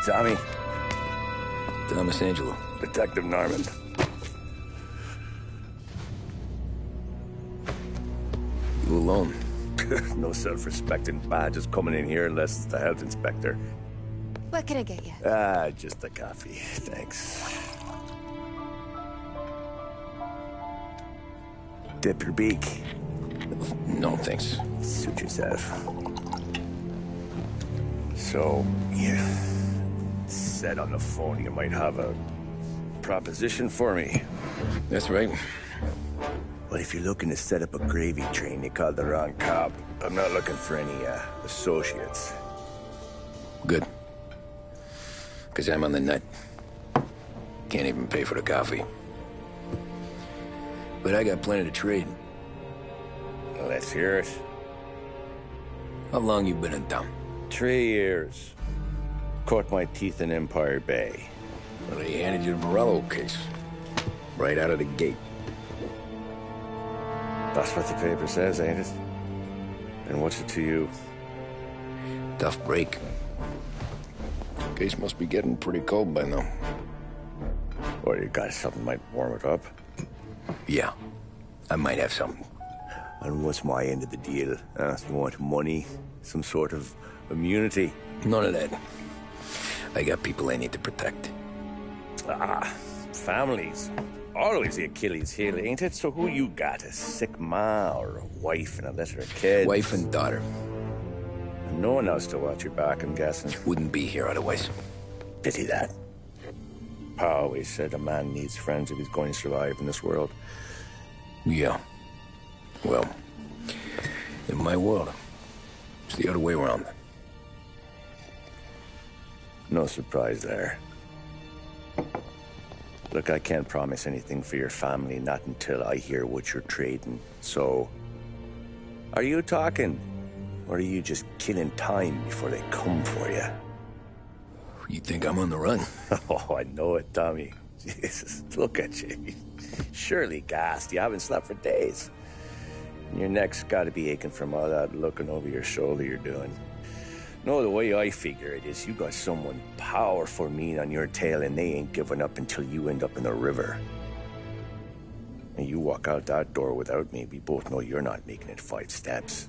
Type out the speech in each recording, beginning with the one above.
Tommy. Thomas Angelo. Detective Norman. You alone? No self-respecting badges coming in here unless it's the health inspector. What can I get you? Just a coffee. Thanks. Dip your beak. No, thanks. Suit yourself. So, you said on the phone you might have a proposition for me. That's right. Well, if you're looking to set up a gravy train, you called the wrong cop. I'm not looking for any, associates. Good. Because I'm on the nut. Can't even pay for the coffee. But I got plenty to trade. Let's hear it. How long you been in town? 3 years. Caught my teeth in Empire Bay. Well, they handed you the Morello case. Right out of the gate. That's what the paper says, ain't it? And what's it to you? Tough break. Case must be getting pretty cold by now. Or you got something might warm it up? Yeah, I might have something. And what's my end of the deal? You want money? Some sort of immunity? None of that. I got people I need to protect. Families. Always the Achilles heel, ain't it? So who you got? A sick ma or a wife and a litter of kids? Wife and daughter. And no one else to watch your back, I'm guessing. Wouldn't be here otherwise. Pity that. Pa always said a man needs friends if he's going to survive in this world. Yeah. Well, in my world, it's the other way around. No surprise there. Look, I can't promise anything for your family, not until I hear what you're trading. So, are you talking? Or are you just killing time before they come for you? You think I'm on the run? Oh, I know it, Tommy. Jesus, look at you. Surely gassed. You haven't slept for days. And your neck's got to be aching from all that looking over your shoulder you're doing. No, the way I figure it is you got someone powerful mean on your tail and they ain't giving up until you end up in the river. And you walk out that door without me, we both know you're not making it 5 steps.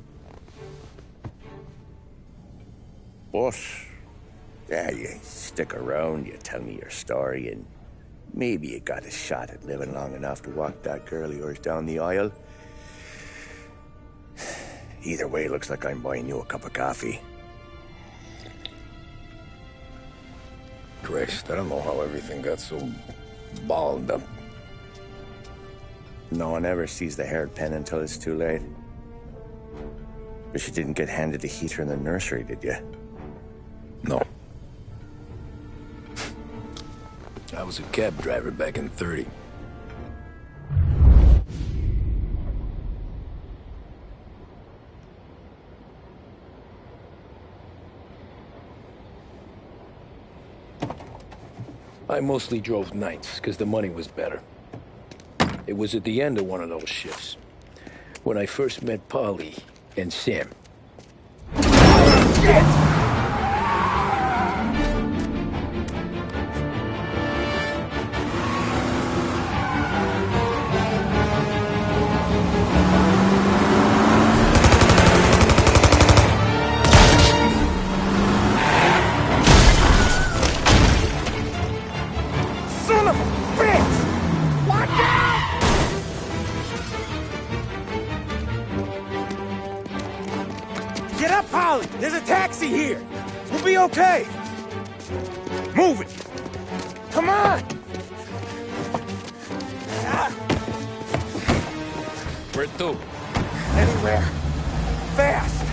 But, yeah, you stick around, you tell me your story, and maybe you got a shot at living long enough to walk that girl of yours down the aisle. Either way, looks like I'm buying you a cup of coffee. Christ, I don't know how everything got so balled up. No one ever sees the hairpin until it's too late. But you didn't get handed a heater in the nursery, did you? No. I was a cab driver back in 30. I mostly drove nights, because the money was better. It was at the end of one of those shifts, when I first met Polly and Sam. Shit! Get up, Polly! There's a taxi here! We'll be okay! Move it! Come on! Where to? Anywhere. Fast!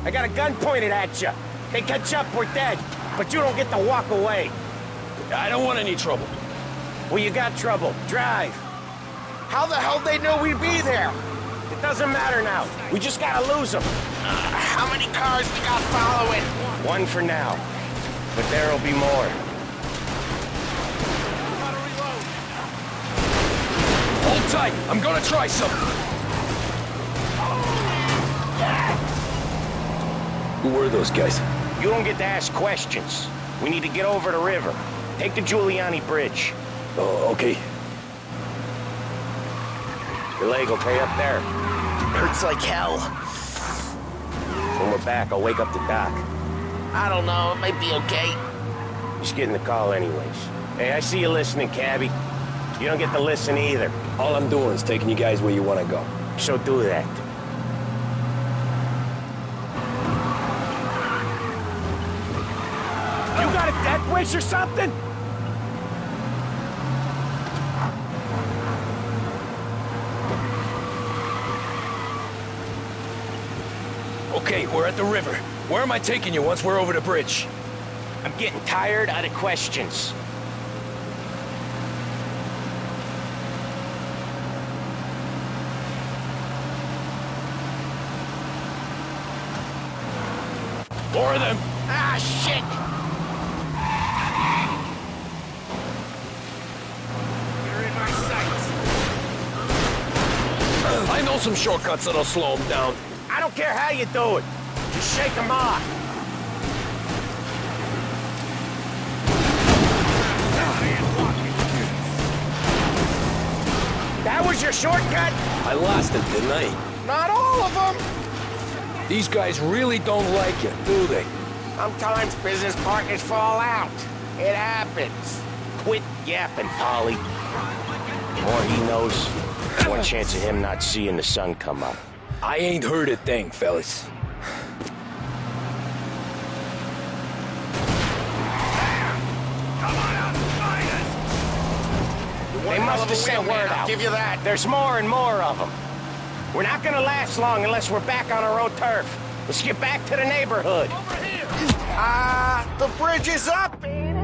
I got a gun pointed at you. They catch up, we're dead. But you don't get to walk away. I don't want any trouble. Well, you got trouble. Drive. How the hell they know we'd be there? It doesn't matter now. We just gotta lose them. How many cars we got following? One for now. But there'll be more. Hold tight. I'm gonna try something. Who were those guys? You don't get to ask questions. We need to get over the river. Take the Giuliani Bridge. Oh, okay. Your leg okay up there? Hurts like hell. When we're back, I'll wake up the doc. I don't know, it might be okay. Just getting the call anyways. Hey, I see you listening, cabbie. You don't get to listen either. All I'm doing is taking you guys where you want to go. So do that. You got a death wish or something? Okay, we're at the river. Where am I taking you once we're over the bridge? I'm getting tired of the questions. More of them. Ah, shit! You're in my sights. I know some shortcuts that'll slow them down. I don't care how you do it. Just shake them off. That was your shortcut? I lost it, didn't I? Not all of them. These guys really don't like you, do they? Sometimes business partners fall out. It happens. Quit yapping, Polly. The more he knows, the more chance of him not seeing the sun come up. I ain't heard a thing, fellas. They must have sent word out. I'll give you that. There's more and more of them. We're not gonna last long unless we're back on our own turf. Let's get back to the neighborhood. Over here! The bridge is up, ain't it?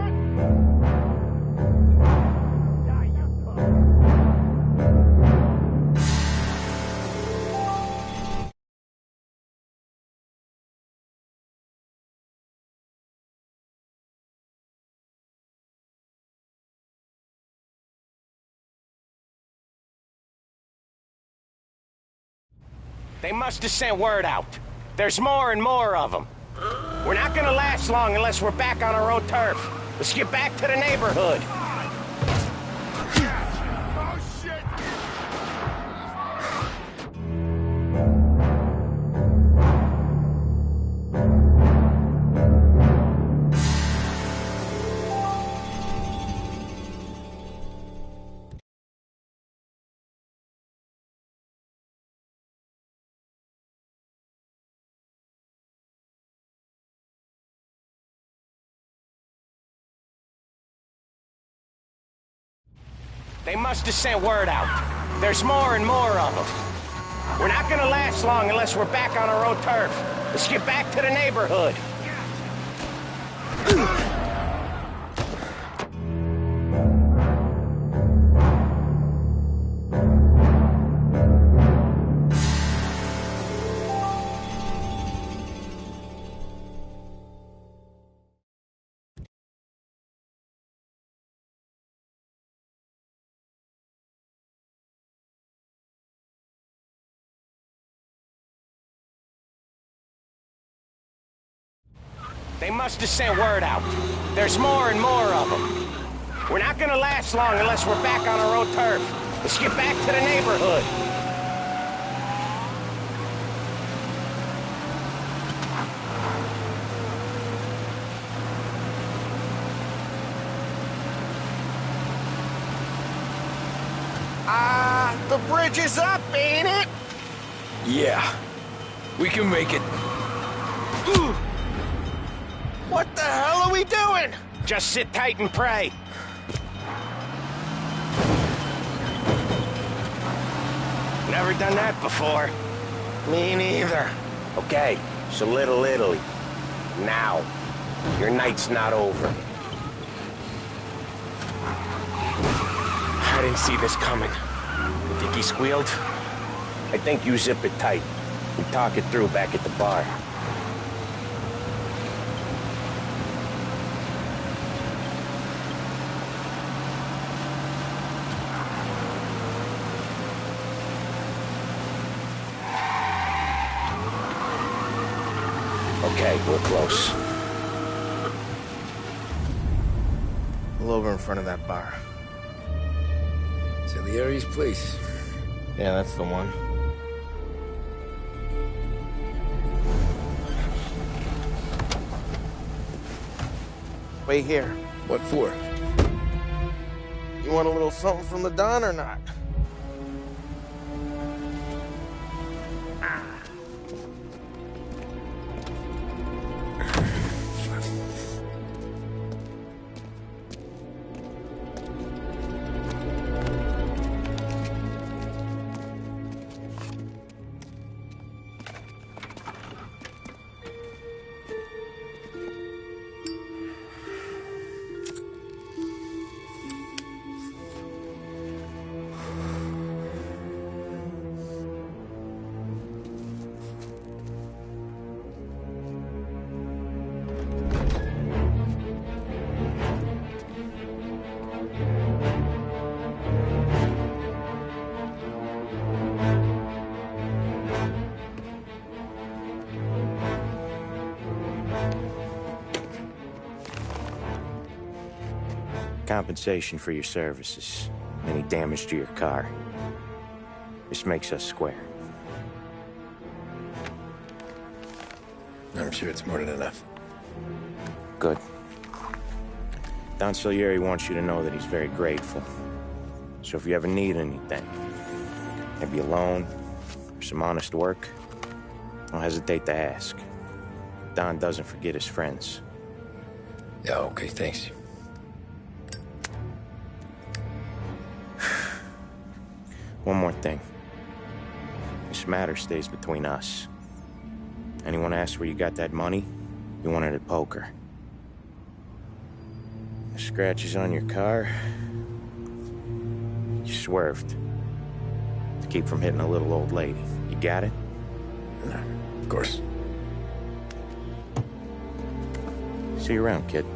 They must have sent word out. There's more and more of them. We're not gonna last long unless we're back on our own turf. Let's get back to the neighborhood. Oh, shit! They must have sent word out. There's more and more of them. We're not gonna last long unless we're back on our own turf. Let's get back to the neighborhood. They must have sent word out. There's more and more of them. We're not gonna last long unless we're back on our own turf. Let's get back to the neighborhood. The bridge is up, ain't it? Yeah. We can make it. What the hell are we doing? Just sit tight and pray. Never done that before. Me neither. Okay, so Little Italy. Now. Your night's not over. I didn't see this coming. You think he squealed? I think you zip it tight. We talk it through back at the bar. Okay, we're close. Pull over in front of that bar. Salieri's place. Yeah, that's the one. Wait here. What for? You want a little something from the Don or not? Compensation for your services. Any damage to your car. This makes us square. I'm sure it's more than enough. Good. Don Salieri wants you to know that he's very grateful. So if you ever need anything, maybe a loan or some honest work, don't hesitate to ask. Don doesn't forget his friends. Yeah, okay, thanks. One more thing. This matter stays between us. Anyone asks where you got that money, you want it at poker. The scratches on your car, you swerved. To keep from hitting a little old lady. You got it? Of course. See you around, kid.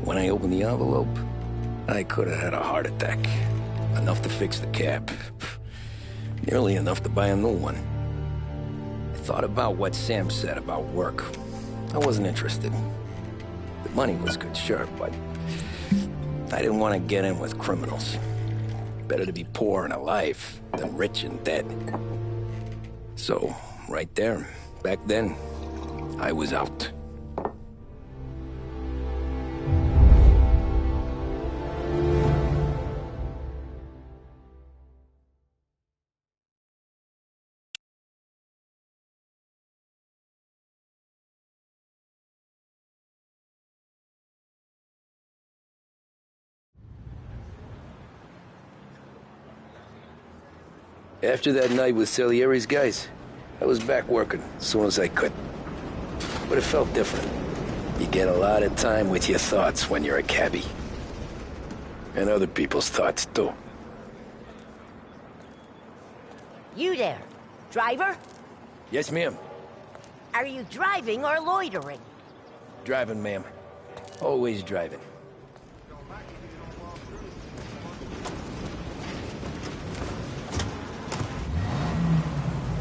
When I opened the envelope, I could have had a heart attack. Enough to fix the cap. Nearly enough to buy a new one. I thought about what Sam said about work. I wasn't interested. The money was good, sure, but I didn't want to get in with criminals. Better to be poor and alive than rich and dead. So, right there, back then, I was out. After that night with Salieri's guys, I was back working as soon as I could. But it felt different. You get a lot of time with your thoughts when you're a cabbie. And other people's thoughts, too. You there, driver? Yes, ma'am. Are you driving or loitering? Driving, ma'am. Always driving.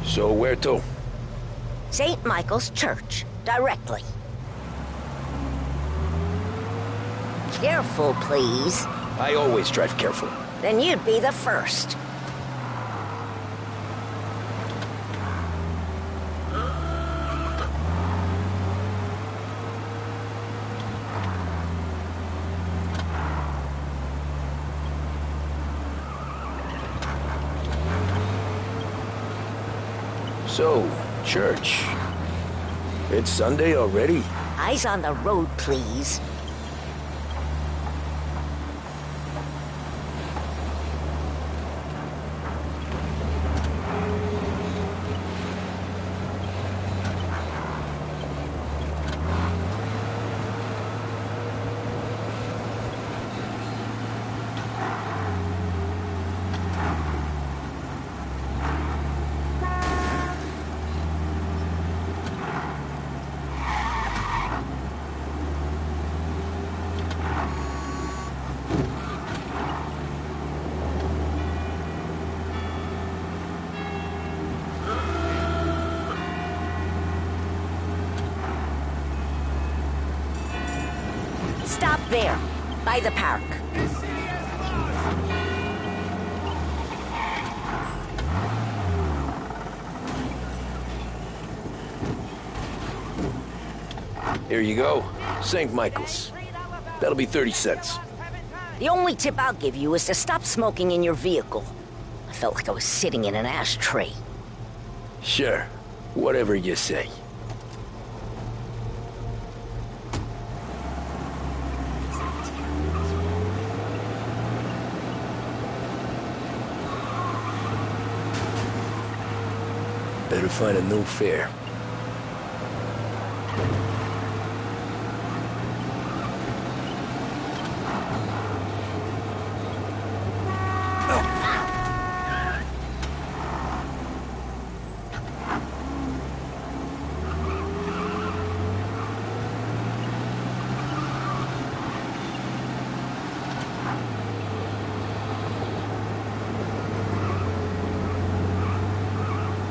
So where to? St. Michael's Church, directly. Careful, please. I always drive careful. Then you'd be the first. So, church. It's Sunday already? Eyes on the road, please. There, by the park. Here you go. St. Michael's. That'll be 30 cents. The only tip I'll give you is to stop smoking in your vehicle. I felt like I was sitting in an ashtray. Sure. Whatever you say. Better find a new fare.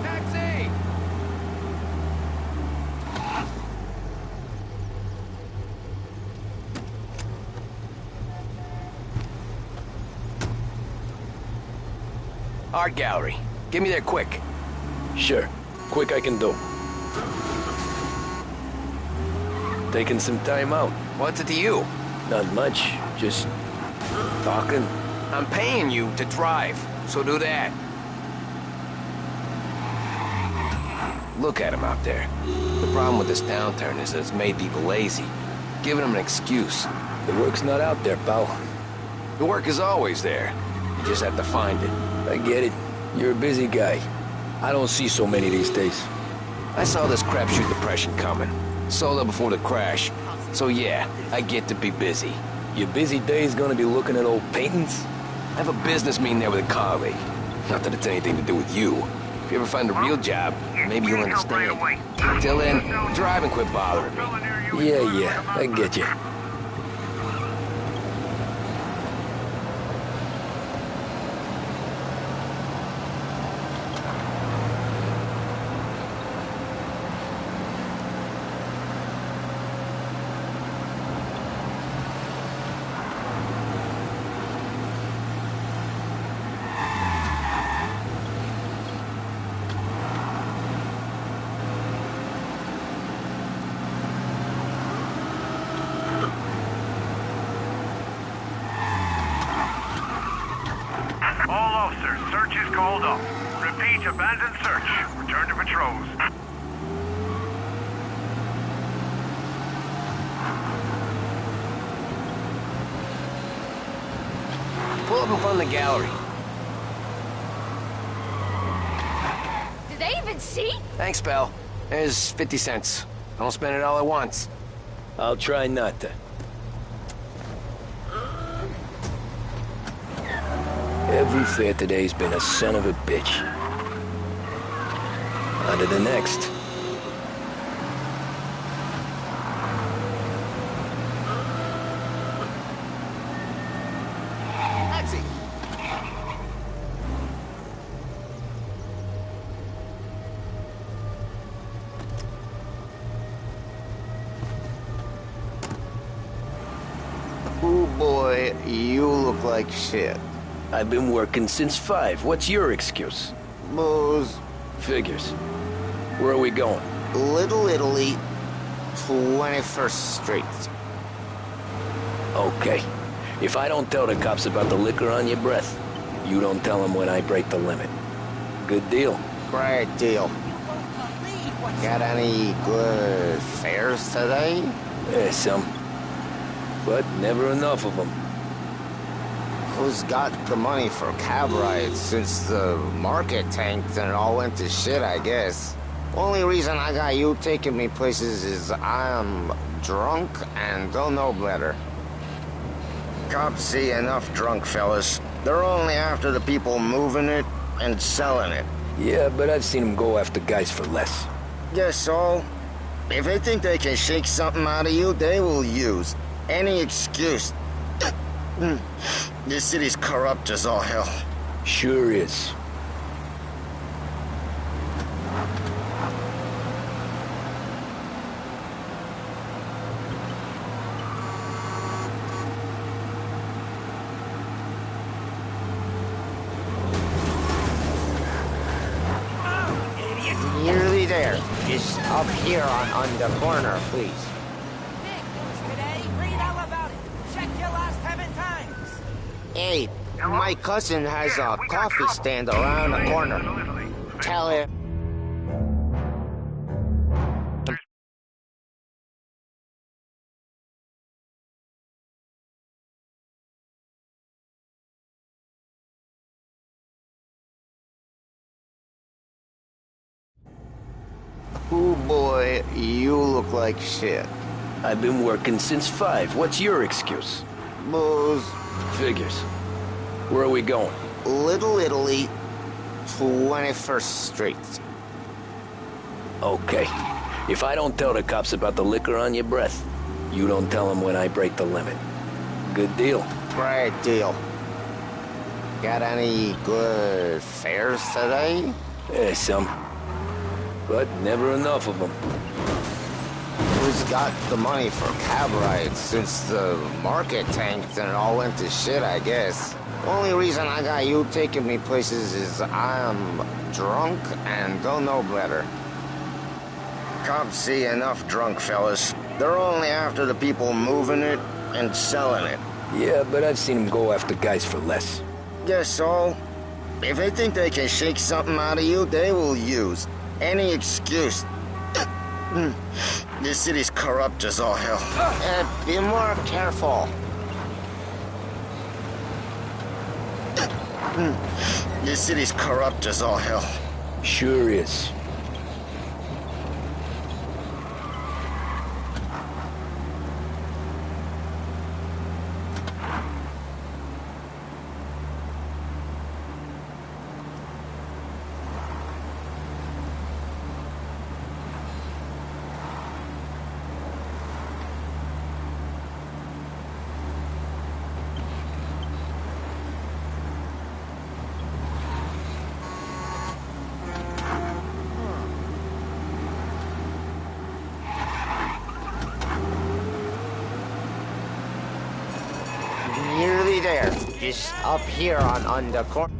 Taxi! Art gallery. Get me there quick. Sure. Quick I can do. Taking some time out. What's it to you? Not much. Just talking. I'm paying you to drive, so do that. Look at him out there. The problem with this downturn is that it's made people lazy, giving them an excuse. The work's not out there, pal. The work is always there. You just have to find it. I get it. You're a busy guy. I don't see so many these days. I saw this crapshoot depression coming. Sold up before the crash. So yeah, I get to be busy. Your busy day's gonna be looking at old paintings? I have a business meeting there with a colleague. Not that it's anything to do with you. If you ever find a real job, maybe you'll understand. Till then, drive and quit bothering me. Yeah, I get you. All officers, search is called off. Repeat, abandon search. Return to patrols. Pull up in front of the gallery. Did they even see? Thanks, pal. There's 50 cents. Don't spend it all at once. I'll try not to. Every fair today's been a son of a bitch. On to the next. Taxi! Ooh boy, you look like shit. I've been working since 5. What's your excuse? Booze. Figures. Where are we going? Little Italy, 21st Street. Okay. If I don't tell the cops about the liquor on your breath, you don't tell them when I break the limit. Good deal. Great deal. Got any good fares today? Yeah, some. But never enough of them. Who's got the money for cab rides since the market tanked and it all went to shit, I guess? Only reason I got you taking me places is I'm drunk and don't know better. Cops see enough drunk fellas. They're only after the people moving it and selling it. Yeah, but I've seen them go after guys for less. Guess so. If they think they can shake something out of you, they will use any excuse. This city's corrupt as all hell. Sure is. there. Just up here on the corner, please. Big news today. Read all about it. Check your last 7 times. Hey, my cousin has a coffee stand around the corner. Tell him. Oh boy, you look like shit. I've been working since 5. What's your excuse? Booze. Figures. Where are we going? Little Italy, 21st Street. Okay. If I don't tell the cops about the liquor on your breath, you don't tell them when I break the limit. Good deal. Great deal. Got any good fares today? Some. But never enough of them. Who's got the money for cab rides since the market tanked and it all went to shit, I guess? Only reason I got you taking me places is I'm drunk and don't know better. Cops see enough drunk fellas. They're only after the people moving it and selling it. Yeah, but I've seen them go after guys for less. Guess so. If they think they can shake something out of you, they will use any excuse. This city's corrupt as all hell. Be more careful. This city's corrupt as all hell. Sure is. Nearly there. Just up here on the corner.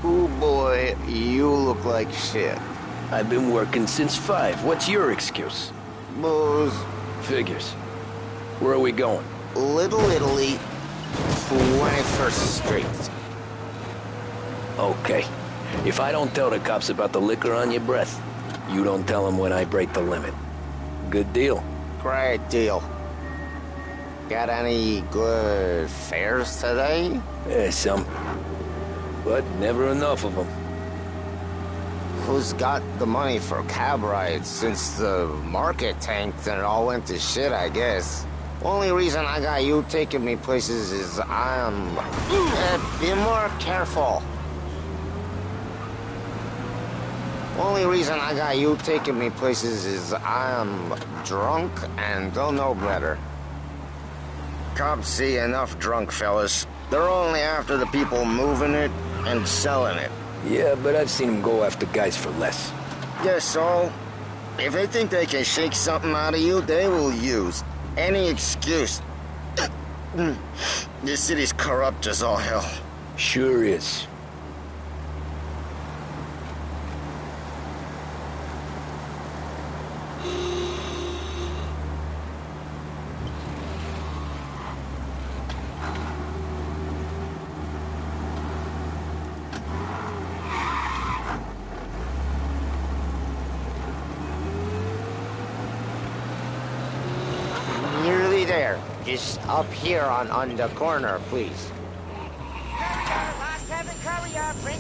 Oh boy, you look like shit. I've been working since 5. What's your excuse? Booze. Figures. Where are we going? Little Italy, 21st Street. Okay. If I don't tell the cops about the liquor on your breath, you don't tell them when I break the limit. Good deal. Great deal. Got any good fares today? Some. But never enough of them. Who's got the money for cab rides since the market tanked and it all went to shit, I guess? Only reason I got you taking me places is I'm... be more careful. Only reason I got you taking me places is I'm drunk and don't know better. Cops see enough drunk fellas. They're only after the people moving it and selling it. Yeah, but I've seen them go after guys for less. Guess so. If they think they can shake something out of you, they will use any excuse. This city's corrupt as all hell. Sure is. Nearly there. Just up here on the corner, please.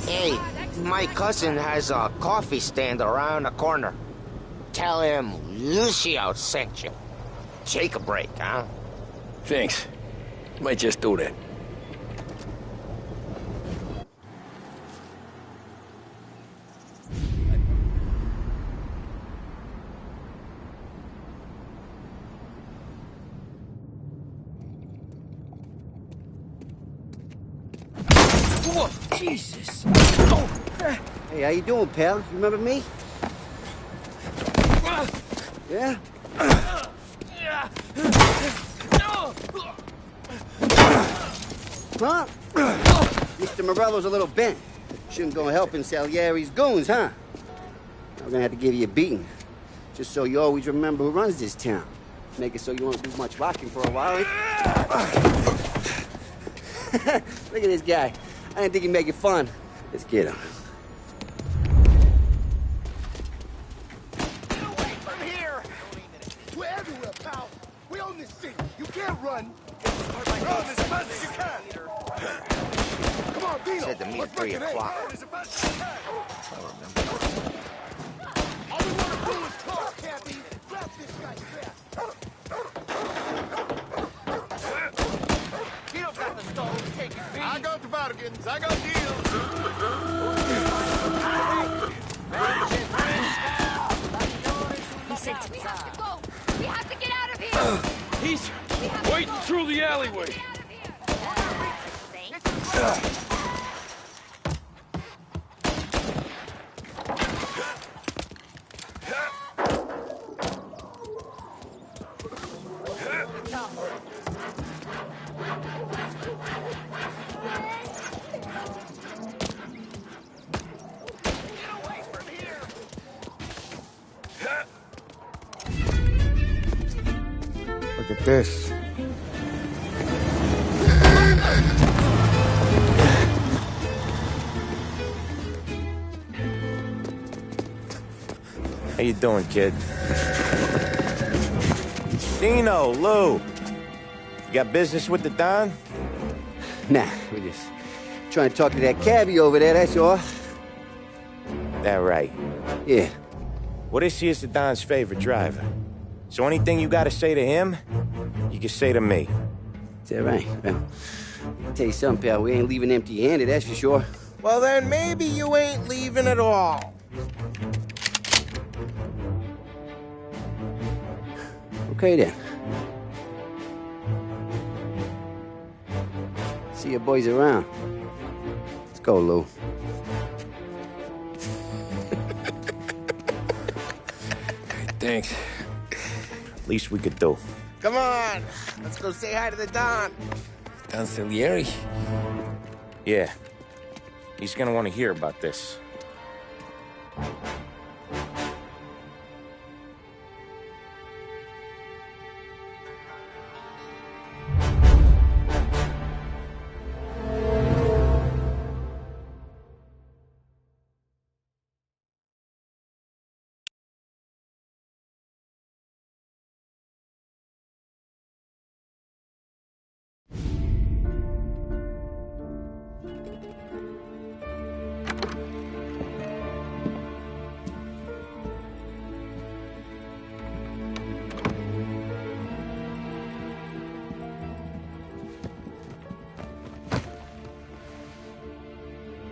Hey, my cousin has a coffee stand around the corner. Tell him Lucio sent you. Take a break, huh? Thanks. Might just do that. Jesus. Hey, how you doing, pal? You remember me? Yeah? Huh? Mr. Morello's a little bent. Shouldn't go helping Salieri's goons, huh? I'm gonna have to give you a beating. Just so you always remember who runs this town. Make it so you won't do much rocking for a while. Look at this guy. I didn't think he'd make it fun. Let's get him. Get away from here! We're everywhere, pal. We own this city. You can't run. Run as fast as you can. Come on, Dino. Said to meet at 3 o'clock. Run as fast as you can. All we want to do is talk, Cappy. Grab this guy fast. Dino's got the stones. Take it, I got the bargains. I got deals. He said we have to go. We have to get out of here. He's waiting through the alleyway. Look at this. How you doing, kid? Dino, Lou. You got business with the Don? Nah, we're just trying to talk to that cabbie over there, that's all. That right. Yeah. Well, this here's the Don's favorite driver. So anything you gotta say to him, you can say to me. Is that right? Well, I'll tell you something, pal. We ain't leaving empty-handed, that's for sure. Well, then maybe you ain't leaving at all. Okay, then. See your boys around. Let's go, Lou. Thanks. Least we could do. Come on. Let's go say hi to the Don. Don Salieri? Yeah. He's gonna want to hear about this.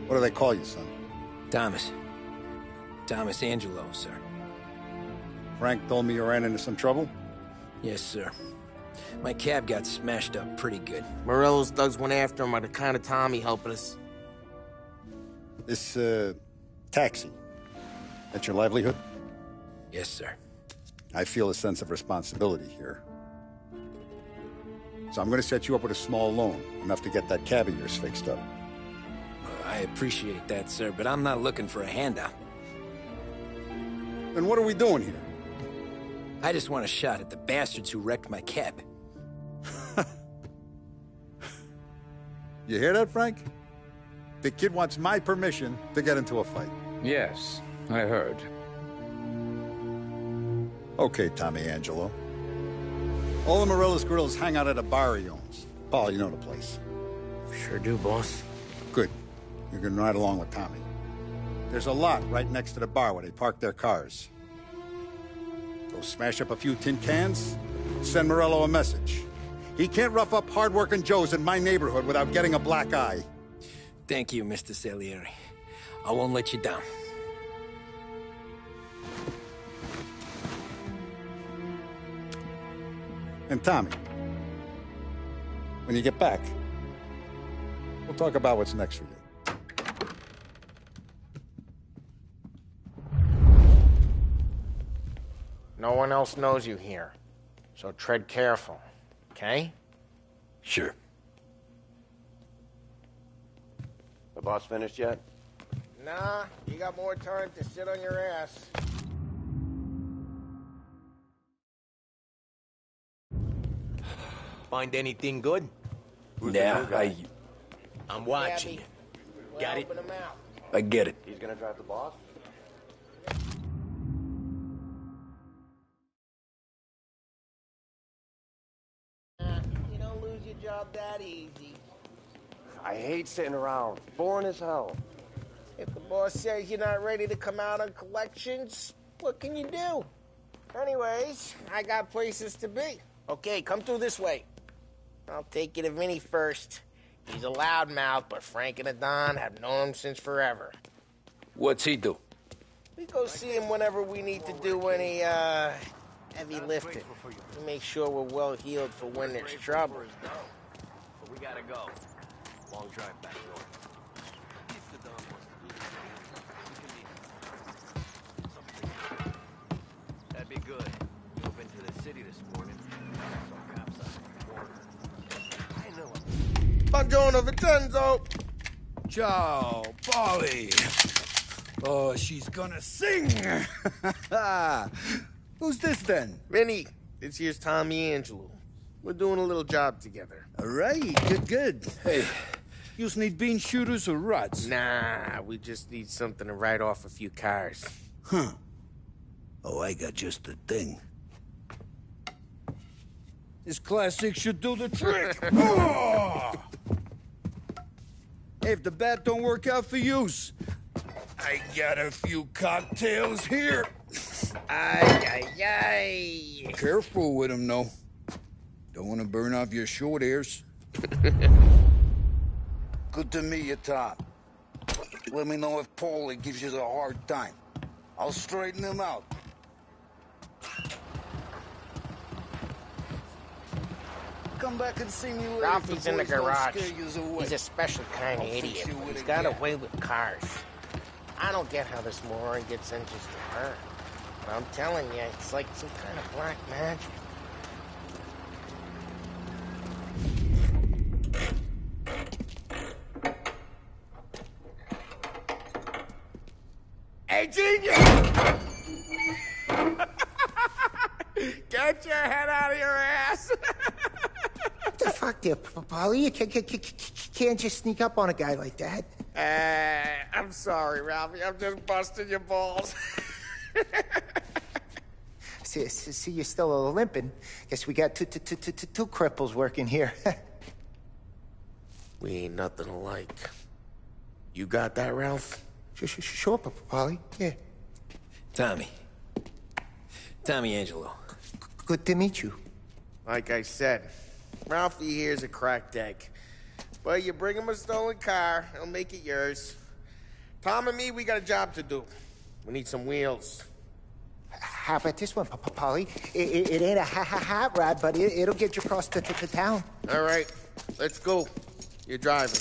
What do they call you, son? Thomas. Thomas Angelo, sir. Frank told me you ran into some trouble? Yes, sir. My cab got smashed up pretty good. Morello's thugs went after him on account of Tommy helping us. This, taxi. That's your livelihood? Yes, sir. I feel a sense of responsibility here. So I'm gonna set you up with a small loan, enough to get that cab of yours fixed up. I appreciate that, sir, but I'm not looking for a handout. Then what are we doing here? I just want a shot at the bastards who wrecked my cab. You hear that, Frank? The kid wants my permission to get into a fight. Yes, I heard. Okay, Tommy Angelo. All the Morello's girls hang out at a bar he owns. Paul, you know the place. Sure do, boss. Good. You can ride along with Tommy. There's a lot right next to the bar where they park their cars. Go smash up a few tin cans, send Morello a message. He can't rough up hard-working Joes in my neighborhood without getting a black eye. Thank you, Mr. Salieri. I won't let you down. And Tommy, when you get back, we'll talk about what's next for you. No one else knows you here. So tread careful, okay? Sure. The boss finished yet? Nah, you got more time to sit on your ass. Find anything good? Nah, I'm watching it. Got it? I get it. He's gonna drive the boss? You don't lose your job that easy. I hate sitting around. Boring as hell. If the boss says you're not ready to come out on collections, what can you do? Anyways, I got places to be. Okay, come through this way. I'll take you to Vinny first. He's a loudmouth, but Frank and the Don have known him since forever. What's he do? We go see him whenever we need to do any, heavy lifting. To make sure we're well healed for when there's trouble. But we gotta go. Long drive back north. That'd be good. You've been to the city this morning. Some cops on the corner. I know. Buongiorno, Vincenzo! Ciao, Polly. Oh, she's gonna sing. Who's this then? Vinny, this here's Tommy Angelo. We're doing a little job together. All right, good. Hey, you need bean shooters or rods? Nah, we just need something to write off a few cars. Huh. Oh, I got just the thing. This classic should do the trick. Oh! Hey, if the bat don't work out for yous, I got a few cocktails here. Ay. Careful with them, though. Don't want to burn off your short hairs. Good to meet you, Tom. Let me know if Paulie gives you the hard time. I'll straighten him out. Come back and see me later. Ralphie's in the garage. He's a special kind of idiot. He's got away with cars. I don't get how this moron gets engines to burn. But I'm telling you, it's like some kind of black magic. Hey, genius! Get your head out of your ass! What the fuck there, Polly? You can't just sneak up on a guy like that. I'm sorry, Ralphie. I'm just busting your balls. See, you're still limping. Guess we got two cripples working here. We ain't nothing alike. You got that, Ralph? Sure, Polly. Yeah. Tommy Angelo. Good to meet you. Like I said, Ralphie here's a cracked egg. But you bring him a stolen car, he'll make it yours. Tom and me, we got a job to do. We need some wheels. How about this one, Polly? It ain't a hot rod, but it'll get you across to town. All right, let's go. You're driving.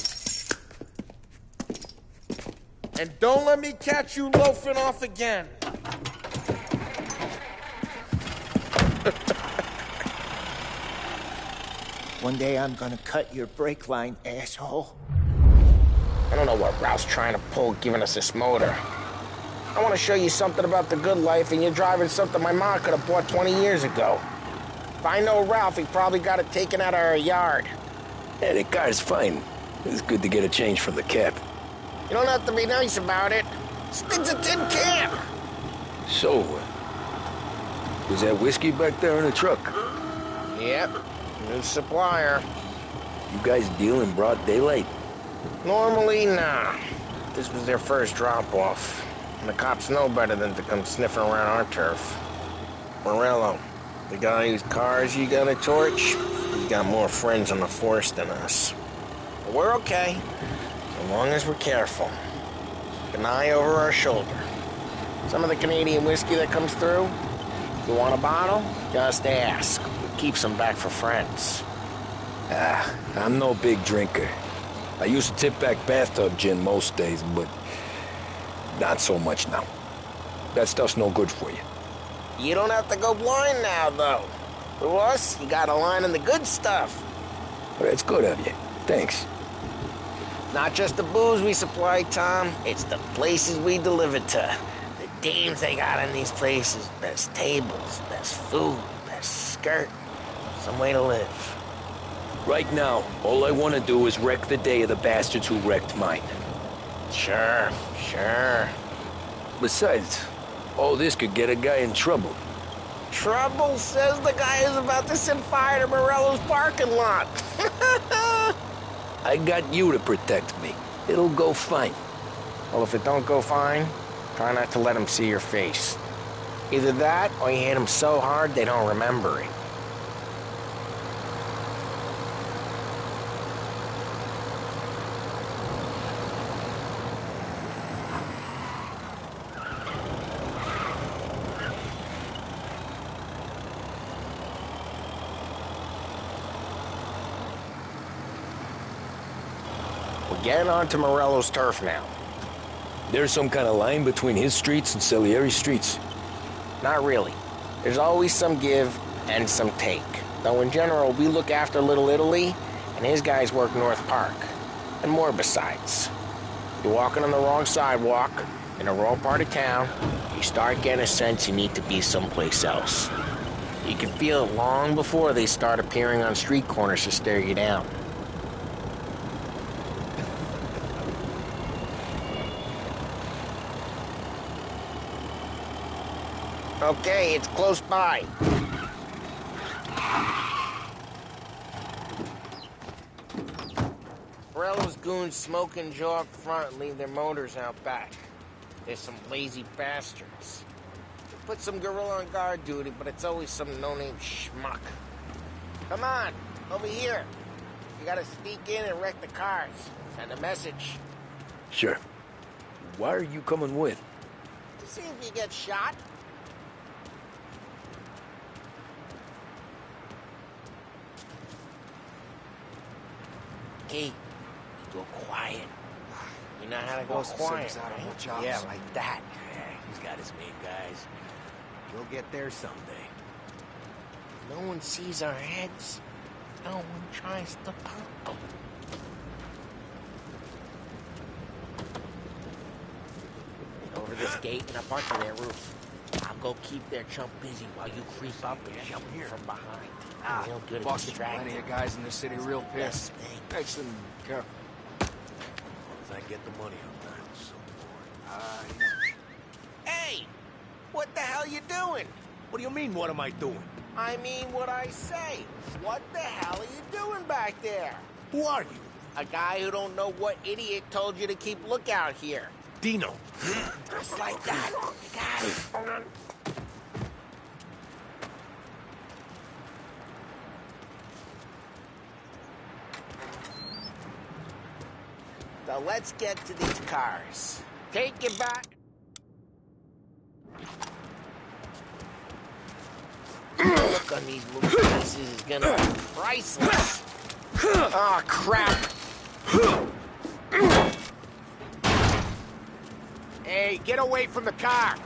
And don't let me catch you loafing off again. One day I'm gonna cut your brake line, asshole. I don't know what Ralph's trying to pull giving us this motor. I want to show you something about the good life, and you're driving something my mom could have bought 20 years ago. If I know Ralph, he probably got it taken out of our yard. Yeah, the car's fine. It's good to get a change from the cap. You don't have to be nice about it. It's a tin can. So, was that whiskey back there in the truck? Yep. New supplier. You guys deal in broad daylight? Normally, nah. This was their first drop-off. And the cops know better than to come sniffing around our turf. Morello, the guy whose cars you got a torch, he's got more friends on the force than us. But we're okay, as long as we're careful. Keep an eye over our shoulder. Some of the Canadian whiskey that comes through, you want a bottle? Just ask. We keep some back for friends. I'm no big drinker. I used to tip back bathtub gin most days, but not so much now. That stuff's no good for you. You don't have to go blind now, though. With us, you got a line on the good stuff. Well, that's good of you. Thanks. Not just the booze we supply, Tom. It's the places we deliver to. The dames they got in these places. Best tables, best food, best skirt. Some way to live. Right now, all I want to do is wreck the day of the bastards who wrecked mine. Sure. Besides, all this could get a guy in trouble. Trouble says the guy is about to set fire to Morello's parking lot. I got you to protect me. It'll go fine. Well, if it don't go fine, try not to let them see your face. Either that, or you hit them so hard they don't remember it. We're getting onto Morello's turf now. There's some kind of line between his streets and Salieri's streets? Not really. There's always some give and some take. Though in general, we look after Little Italy, and his guys work North Park. And more besides. You're walking on the wrong sidewalk, in the wrong part of town, you start getting a sense you need to be someplace else. You can feel it long before they start appearing on street corners to stare you down. Okay, it's close by. Morello's goons smoke and jaw up front and leave their motors out back. There's some lazy bastards. They put some gorilla on guard duty, but it's always some no-name schmuck. Come on, over here. You gotta sneak in and wreck the cars. Send a message. Sure. Why are you coming with? To see if you get shot. Hey, go quiet. You know how to go quiet, right? Yeah, like that. Yeah, he's got his main guys. We'll get there someday. No one sees our heads. No one tries to pop them. Over this gate and up onto their roof. I'll go keep their chump busy while you creep up and jump here from behind. Real good at distracting. Plenty of guys in the city real pissed. Excellent. Careful. As I get the money, I'm not so bored. Hey! What the hell you doing? What do you mean, what am I doing? I mean what I say. What the hell are you doing back there? Who are you? A guy who don't know what idiot told you to keep lookout here. Dino. Just like that. You got it. So let's get to these cars. Take it back. Look on these movie pieces is gonna be priceless. Oh, crap. Hey, get away from the car.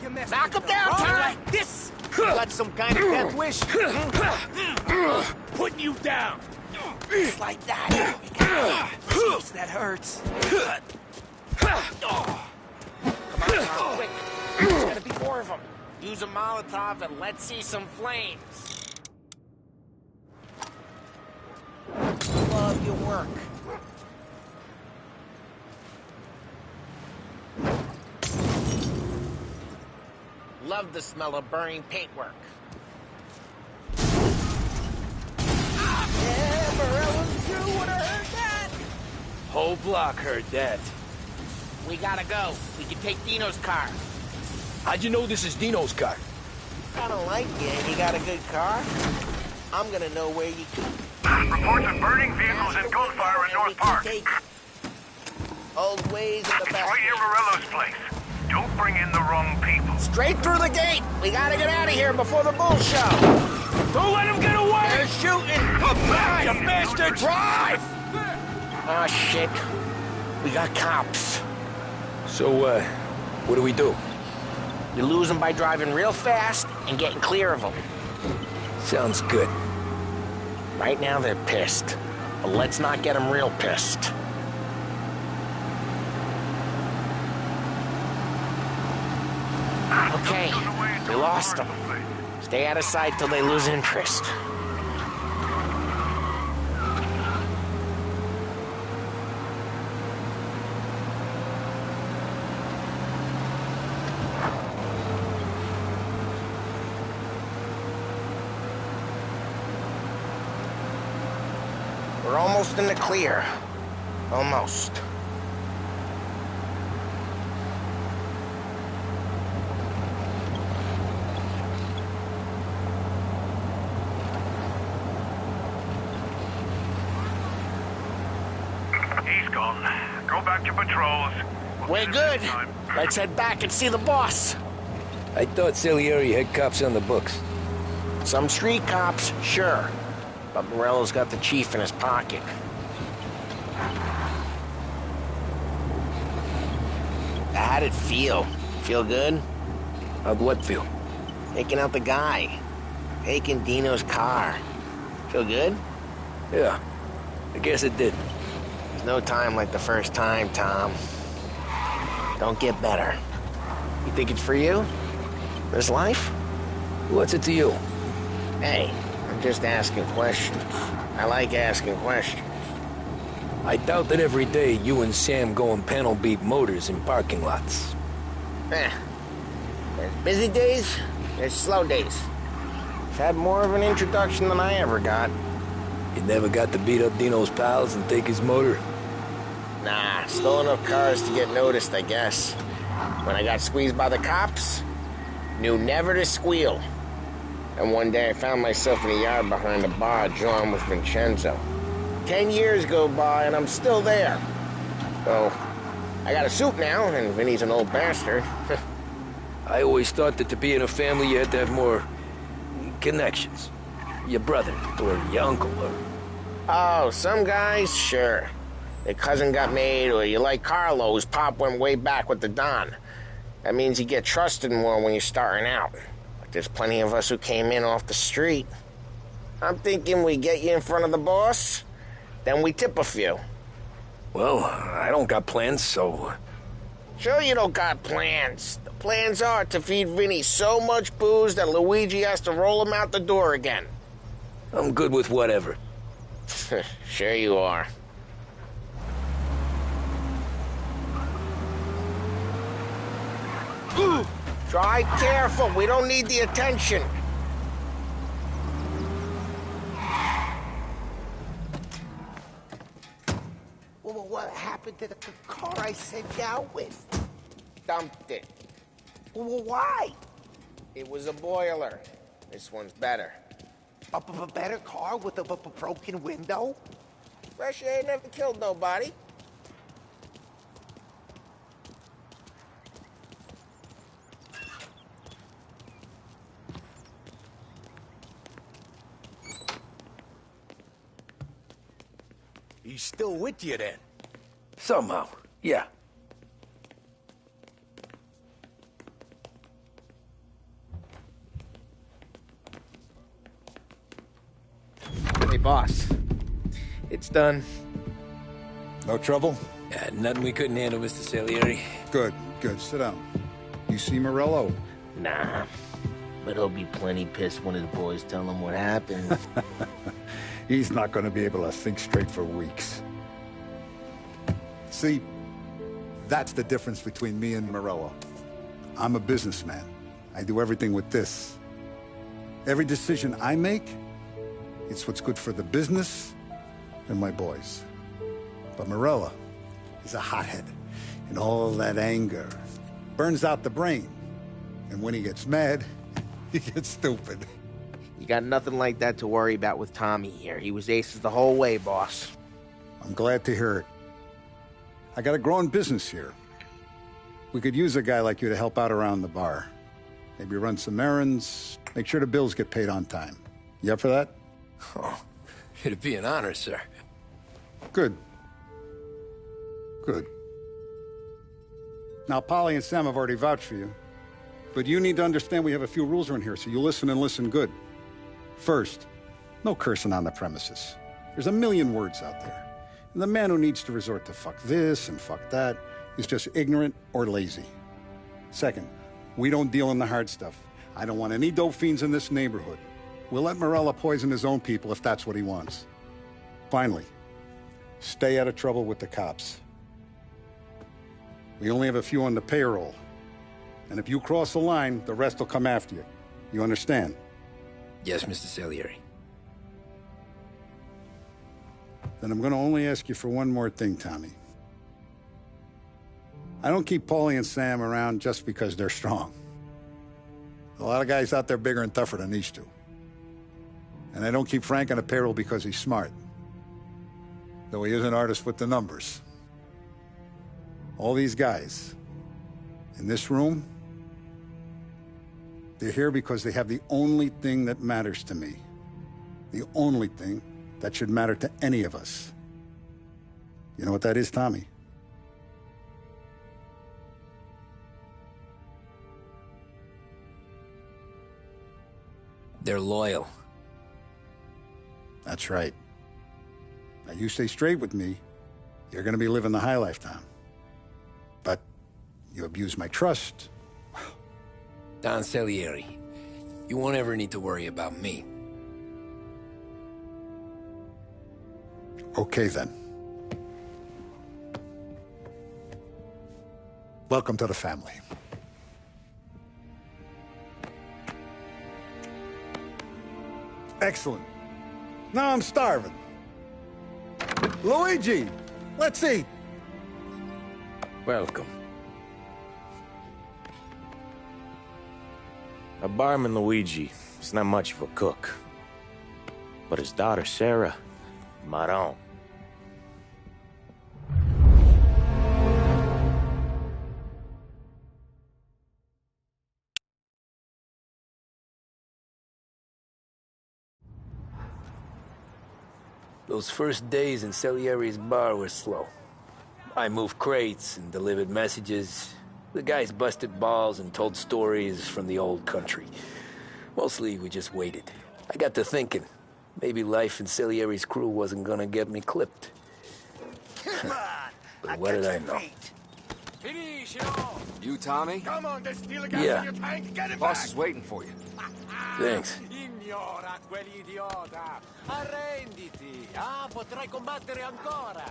Knock him down, Tom. Like this. You got some kind of death wish? Putting you down. Just like that. Jeez, that hurts. Come on, Tom, quick. There's gotta be more of them. Use a Molotov and let's see some flames. Love your work. Love the smell of burning paintwork. Yeah, Morello's crew would have heard that. Whole block heard that. We gotta go. We can take Dino's car. How'd you know this is Dino's car? I don't like you and you got a good car. I'm gonna know where you go. Reports of burning vehicles and gunfire in North Park. Old ways are the It's best. right near Morello's place. Don't bring in the wrong people. Straight through the gate. We gotta get out of here before the bull show. Don't let him get away! They're shooting. Come back, you bastard! Drive! Oh, shit. We got cops. So, what do we do? You lose them by driving real fast and getting clear of them. Sounds good. Right now they're pissed, but let's not get them real pissed. Okay, we lost them. Stay out of sight till they lose interest. We're almost in the clear. Almost. He's gone. Go back to patrols. We're good. Let's head back and see the boss. I thought Salieri had cops on the books. Some street cops, sure. But Morello's got the chief in his pocket. How'd it feel? Feel good? How'd what feel? Taking out the guy. Taking Dino's car. Feel good? Yeah, I guess it did. There's no time like the first time, Tom. Don't get better. You think it's for you? This life? What's it to you? Hey, I'm just asking questions. I like asking questions. I doubt that every day you and Sam go and panel beat motors in parking lots. There's busy days, there's slow days. I've had more of an introduction than I ever got. You never got to beat up Dino's pals and take his motor? Nah, stole enough cars to get noticed, I guess. When I got squeezed by the cops, knew never to squeal. And one day I found myself in a yard behind a bar drawn with Vincenzo. 10 years go by and I'm still there. So, I got a suit now, and Vinny's an old bastard. I always thought that to be in a family you had to have more connections. Your brother, or your uncle, or... Oh, some guys, sure. Their cousin got made, or you like Carlo's, Pop went way back with the Don. That means you get trusted more when you're starting out. Like there's plenty of us who came in off the street. I'm thinking we get you in front of the boss, then we tip a few. Well, I don't got plans, so... Sure you don't got plans. The plans are to feed Vinny so much booze that Luigi has to roll him out the door again. I'm good with whatever. Sure you are. Drive careful. We don't need the attention. Well, what happened to the car I sent you out with? Dumped it. Well, why? It was a boiler. This one's better. A better car with a broken window? Fresh air never killed nobody. He's still with you then? Somehow, yeah. Hey, boss. It's done. No trouble? Yeah, nothing we couldn't handle, Mr. Salieri. Good, good. Sit down. You see Morello? Nah, but he'll be plenty pissed when his boys tell him what happened. He's not going to be able to think straight for weeks. See, that's the difference between me and Morello. I'm a businessman. I do everything with this. Every decision I make, it's what's good for the business and my boys. But Morello is a hothead, and all that anger burns out the brain. And when he gets mad, he gets stupid. You got nothing like that to worry about with Tommy here. He was aces the whole way, boss. I'm glad to hear it. I got a growing business here. We could use a guy like you to help out around the bar. Maybe run some errands, make sure the bills get paid on time. You up for that? Oh, it'd be an honor, sir. Good. Good. Now, Polly and Sam have already vouched for you. But you need to understand we have a few rules around here, so you listen and listen good. First, no cursing on the premises. There's a million words out there. And the man who needs to resort to fuck this and fuck that is just ignorant or lazy. Second, we don't deal in the hard stuff. I don't want any dope fiends in this neighborhood. We'll let Morella poison his own people if that's what he wants. Finally, stay out of trouble with the cops. We only have a few on the payroll. And if you cross the line, the rest will come after you. You understand? Yes, Mr. Salieri. Then I'm going to only ask you for one more thing, Tommy. I don't keep Paulie and Sam around just because they're strong. A lot of guys out there bigger and tougher than these two. And I don't keep Frank on a payroll because he's smart. Though he is an artist with the numbers. All these guys in this room, they're here because they have the only thing that matters to me. The only thing that should matter to any of us. You know what that is, Tommy? They're loyal. That's right. Now, you stay straight with me, you're gonna be living the high lifetime. But you abuse my trust. Don Salieri, you won't ever need to worry about me. Okay, then. Welcome to the family. Excellent. Now I'm starving. Luigi, let's eat. Welcome. A barman Luigi is not much of a cook. But his daughter Sarah, Maron. Those first days in Salieri's bar were slow. I moved crates and delivered messages. The guys busted balls and told stories from the old country. Mostly, we just waited. I got to thinking, maybe life in Salieri's crew wasn't gonna get me clipped. But what did I know? You, Tommy? Come on, there's steel gas Yeah. in your tank. Get it Boss back. is waiting for you. Thanks. Ignora quell'idiota! Arrenditi! Ah, potrai combattere ancora!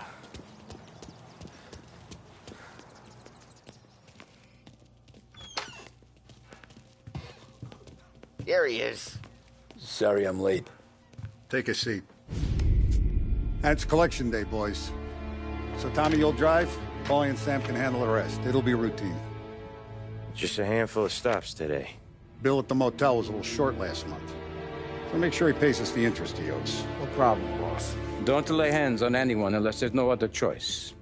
Here he is. Sorry I'm late. Take a seat. And it's collection day, boys. So Tommy, you'll drive. Paulie and Sam can handle the rest. It'll be routine. Just a handful of stops today. Bill at the motel was a little short last month. So make sure he pays us the interest he owes. No problem, boss. Don't lay hands on anyone unless there's no other choice.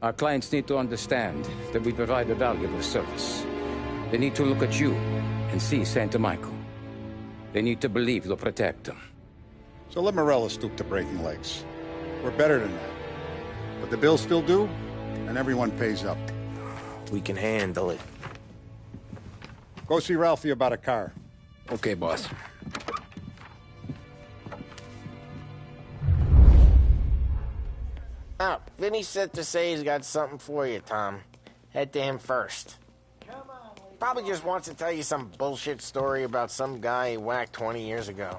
Our clients need to understand that we provide a valuable service. They need to look at you and see Santa Michael. They need to believe you'll protect them. So let Morella stoop to breaking legs. We're better than that. But the bill's still due, and everyone pays up. We can handle it. Go see Ralphie about a car. Okay, boss. Oh, Vinny said to say he's got something for you, Tom. Head to him first. Probably just wants to tell you some bullshit story about some guy he whacked 20 years ago.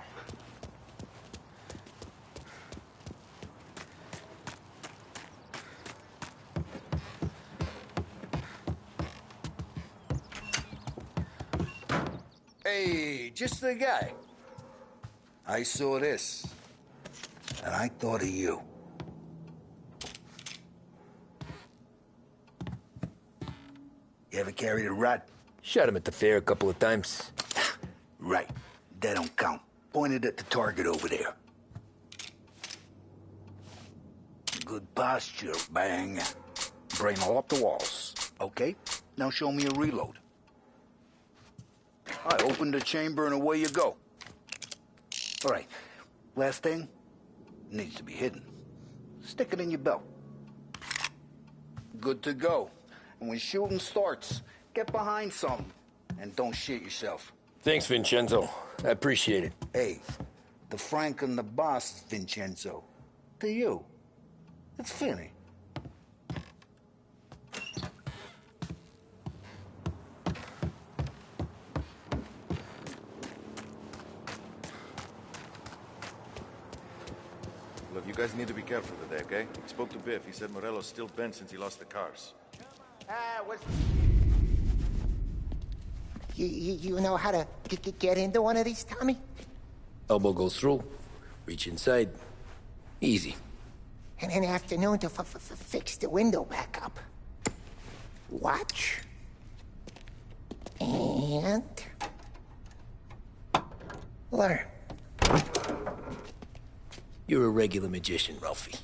Hey, just the guy. I saw this, and I thought of you. You ever carried a rat? Shot him at the fair a couple of times. Right. That don't count. Pointed at the target over there. Good posture, bang. Brain all up the walls. Okay, now show me a reload. I open the chamber and away you go. All right, last thing, needs to be hidden. Stick it in your belt. Good to go. And when shooting starts, get behind something. And don't shit yourself. Thanks, Vincenzo. I appreciate it. Hey, the Frank and the boss is Vincenzo. To you, it's Finny. Look, you guys need to be careful today, okay? I spoke to Biff. He said Morello's still bent since he lost the cars. You know how to get into one of these, Tommy? Elbow goes through, reach inside. Easy. And an afternoon to fix the window back up. Watch. And... learn. You're a regular magician, Ralphie.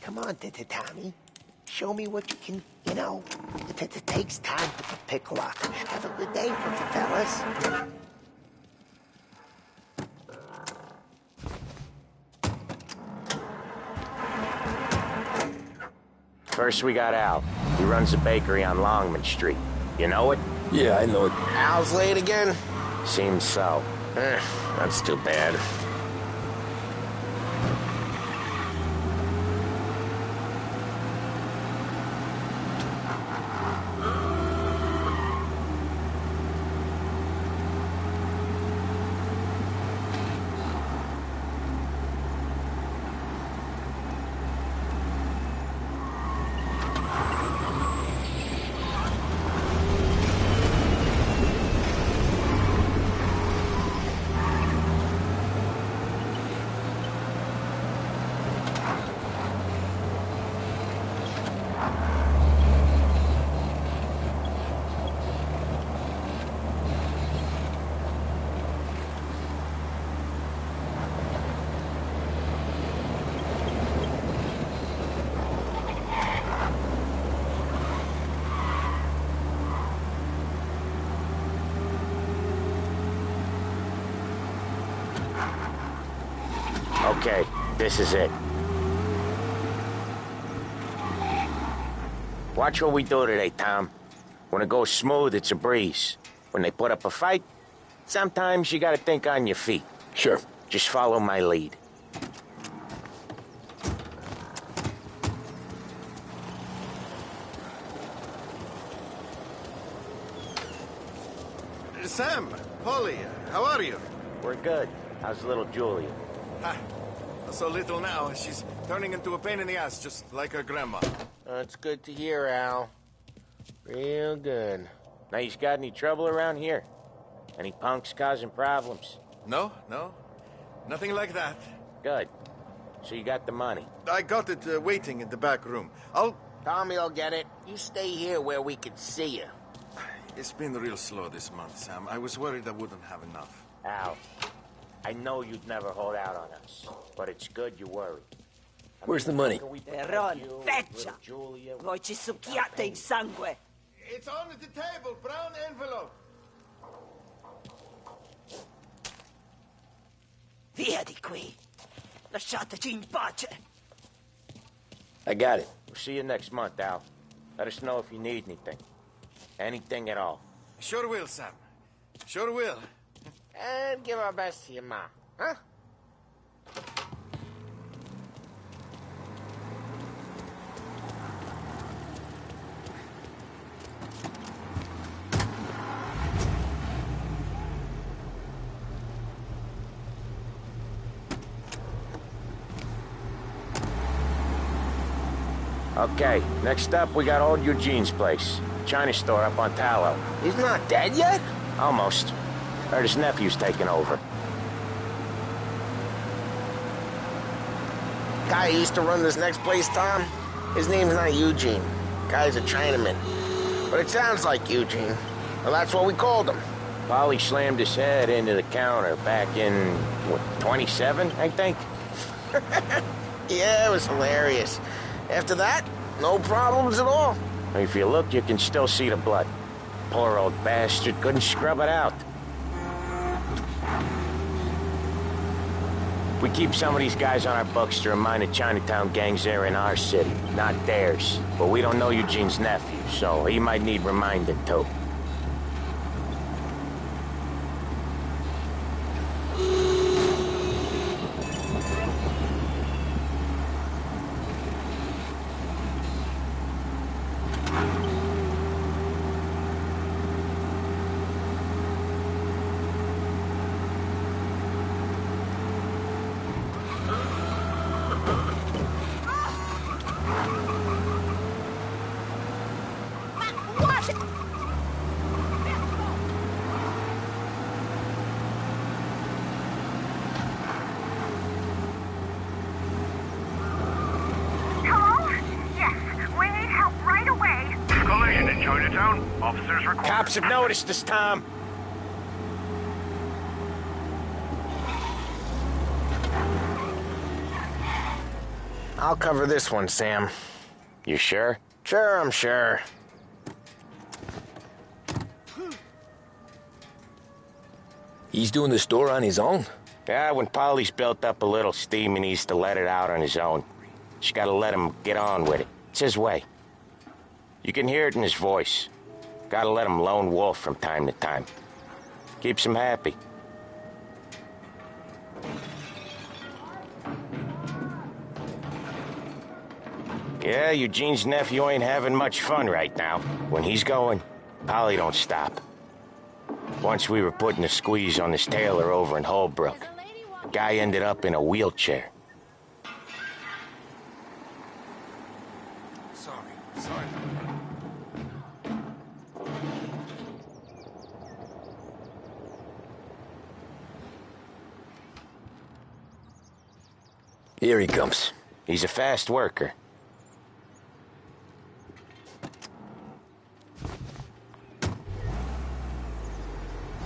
Come on, Tommy. Show me what you can, you know. It takes time to pick lock. Have a good day, fellas. First we got Al. He runs a bakery on Longman Street. You know it? Yeah, I know it. Al's late again? Seems so. That's too bad. Okay, this is it. Watch what we do today, Tom. When it goes smooth, it's a breeze. When they put up a fight, sometimes you gotta think on your feet. Sure. Just follow my lead. Sam, Polly, how are you? We're good. How's little Julia? So little now, she's turning into a pain in the ass, just like her grandma. That's good to hear, Al. Real good. Now, you got any trouble around here? Any punks causing problems? No. Nothing like that. Good. So you got the money? I got it waiting in the back room. Tommy'll get it. You stay here where we can see you. It's been real slow this month, Sam. I was worried I wouldn't have enough. Al, I know you'd never hold out on us, but it's good you worry. Where's the money? Ron, feccia! Voi ci succhiate il sangue! It's on the table, brown envelope. Via di qui! Lasciateci in pace! I got it. We'll see you next month, Al. Let us know if you need anything. Anything at all. Sure will, Sam. Sure will. And give our best to your mom, huh? Okay, next up, we got old Eugene's place. China store up on Tallow. He's not dead yet? Almost. Heard his nephew's taking over. Guy who used to run this next place, Tom? His name's not Eugene. Guy's a Chinaman. But it sounds like Eugene. Well, that's what we called him. Polly slammed his head into the counter back in, what, 27, I think? Yeah, it was hilarious. After that, no problems at all. If you look, you can still see the blood. Poor old bastard couldn't scrub it out. We keep some of these guys on our books to remind the Chinatown gangs they're in our city, not theirs. But we don't know Eugene's nephew, so he might need reminding too. Cops have noticed us, Tom. I'll cover this one, Sam. You sure? Sure, I'm sure. He's doing the store on his own? Yeah, when Polly's built up a little steam, he needs to let it out on his own. Just gotta let him get on with it. It's his way. You can hear it in his voice. Gotta let him lone wolf from time to time. Keeps him happy. Yeah, Eugene's nephew ain't having much fun right now. When he's going, Polly don't stop. Once we were putting a squeeze on this tailor over in Holbrook. Guy ended up in a wheelchair. Sorry. Here he comes. He's a fast worker.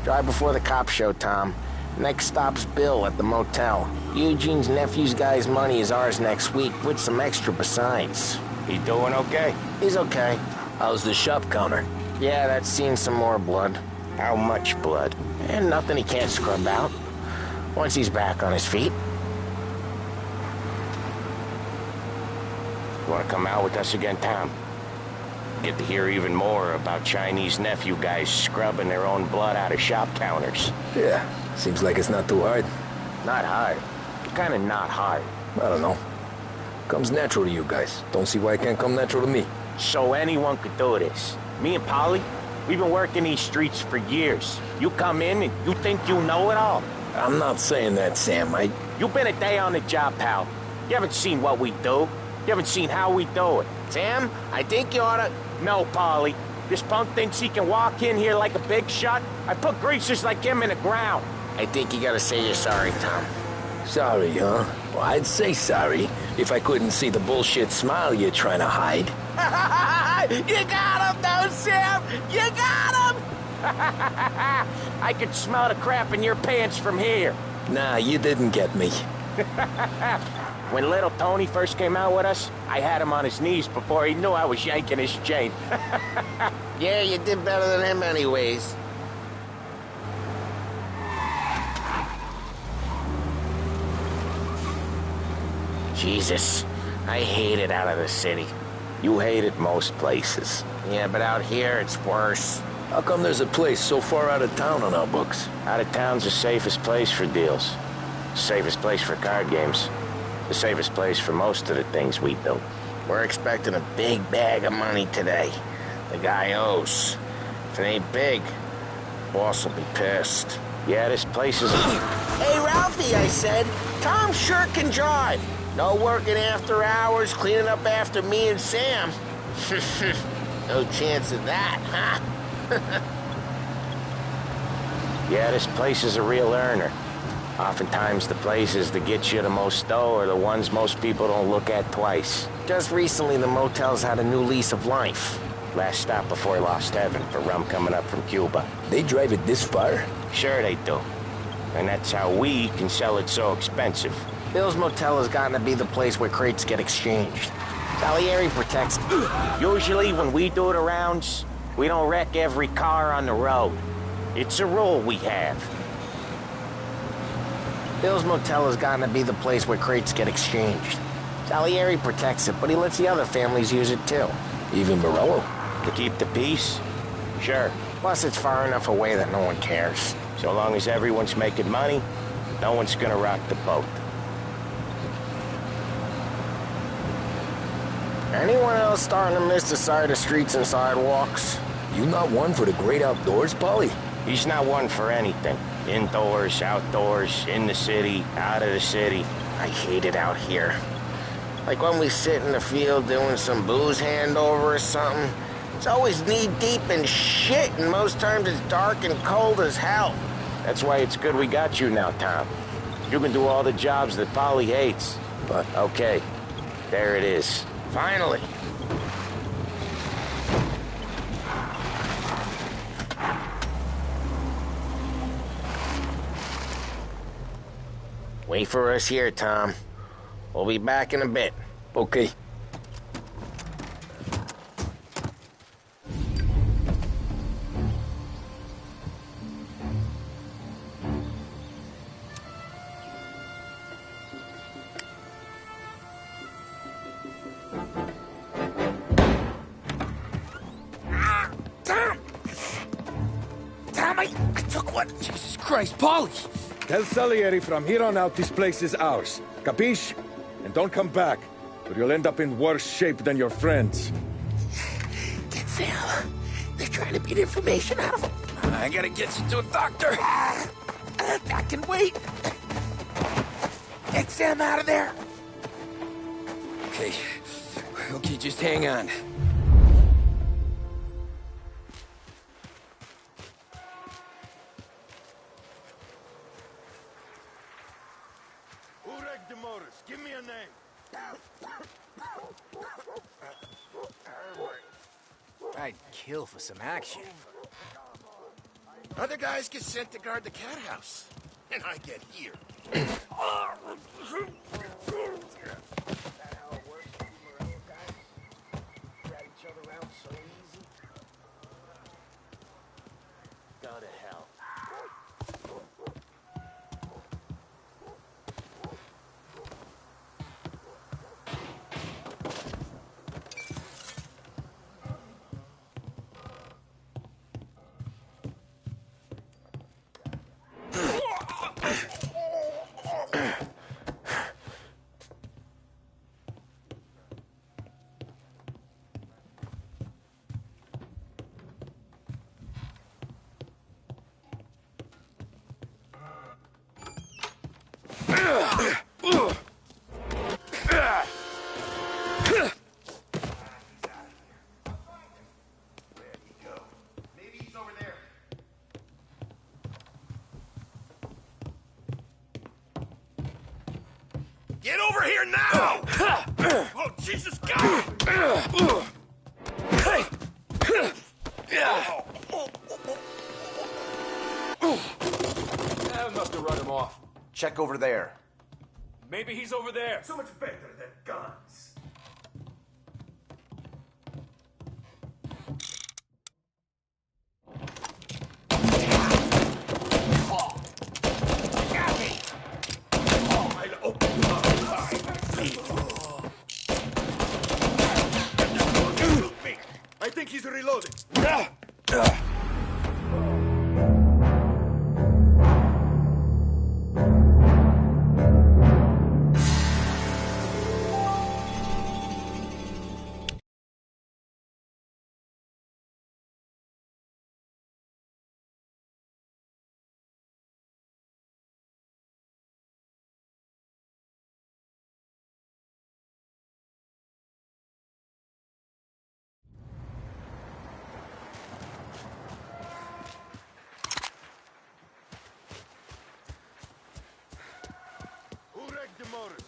Drive before the cop show, Tom. Next stop's Bill at the motel. Eugene's nephew's guy's money is ours next week, with some extra besides. He doing okay? He's okay. How's the shop counter? Yeah, that's seen some more blood. How much blood? And nothing he can't scrub out. Once he's back on his feet. You want to come out with us again, Tom? Get to hear even more about Chinese nephew guys scrubbing their own blood out of shop counters. Yeah, seems like it's not too hard. Not hard. Kind of not hard. I don't know. Comes natural to you guys. Don't see why it can't come natural to me. So anyone could do this. Me and Polly, we've been working these streets for years. You come in and you think you know it all. I'm not saying that, Sam. You've been a day on the job, pal. You haven't seen what we do. You haven't seen how we do it. Sam, I think you oughta... No, Polly. This punk thinks he can walk in here like a big shot. I put greasers like him in the ground. I think you gotta say you're sorry, Tom. Sorry, huh? Well, I'd say sorry if I couldn't see the bullshit smile you're trying to hide. You got him, though, Sam! You got him! I could smell the crap in your pants from here. Nah, you didn't get me. When little Tony first came out with us, I had him on his knees before he knew I was yanking his chain. Yeah, you did better than him anyways. Jesus, I hate it out of the city. You hate it most places. Yeah, but out here, it's worse. How come there's a place so far out of town on our books? Out of town's the safest place for deals. Safest place for card games. The safest place for most of the things we do. We're expecting a big bag of money today. The guy owes. If it ain't big, boss will be pissed. Yeah, this place is... Hey, Ralphie, I said. Tom sure can drive. No working after hours, cleaning up after me and Sam. No chance of that, huh? Yeah, this place is a real earner. Oftentimes the places that get you the most dough are the ones most people don't look at twice. Just recently, the motel's had a new lease of life. Last stop before Lost Heaven for rum coming up from Cuba. They drive it this far? Sure they do. And that's how we can sell it so expensive. Bill's Motel has gotten to be the place where crates get exchanged. Salieri protects... Usually when we do the rounds, we don't wreck every car on the road. It's a rule we have. Bill's Motel has gotten to be the place where crates get exchanged. Salieri protects it, but he lets the other families use it too. Even Morello? To keep the peace? Sure. Plus, it's far enough away that no one cares. So long as everyone's making money, no one's gonna rock the boat. Anyone else starting to miss the sight of streets and sidewalks? You not one for the great outdoors, Polly? He's not one for anything. Indoors, outdoors, in the city, out of the city. I hate it out here. Like when we sit in the field doing some booze handover or something. It's always knee-deep in shit, and most times it's dark and cold as hell. That's why it's good we got you now, Tom. You can do all the jobs that Polly hates. But, okay, there it is. Finally. Wait for us here, Tom. We'll be back in a bit. Okay. I took one. Jesus Christ, Polly! Tell Salieri from here on out this place is ours. Capiche? And don't come back, or you'll end up in worse shape than your friends. Get Sam. They're trying to beat information out of him. I gotta get you to a doctor. I can wait. Get Sam out of there. Okay. Okay, just hang on. Give me a name. I'd kill for some action. Other guys get sent to guard the cat house, and I get here. Go to hell. Get over here now! Oh, Jesus God! That must have run him off. Check over there. Maybe he's over there. So much better than guns. I think he's reloading.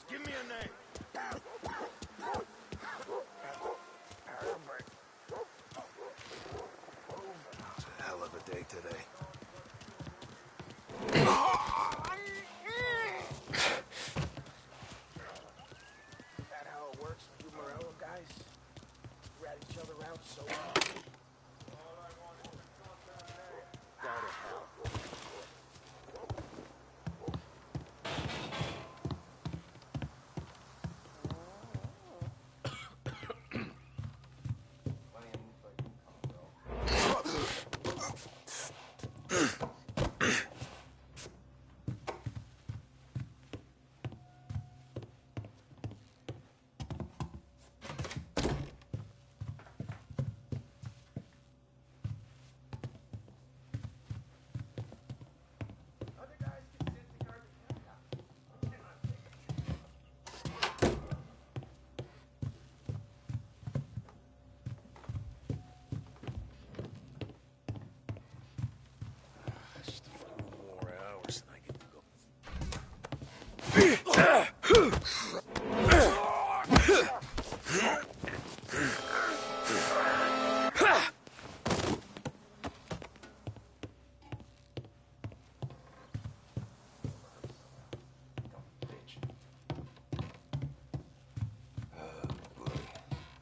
Give me a name. It's a hell of a day today. That how it works with you Morello guys? Rat each other out so easy. Go to hell.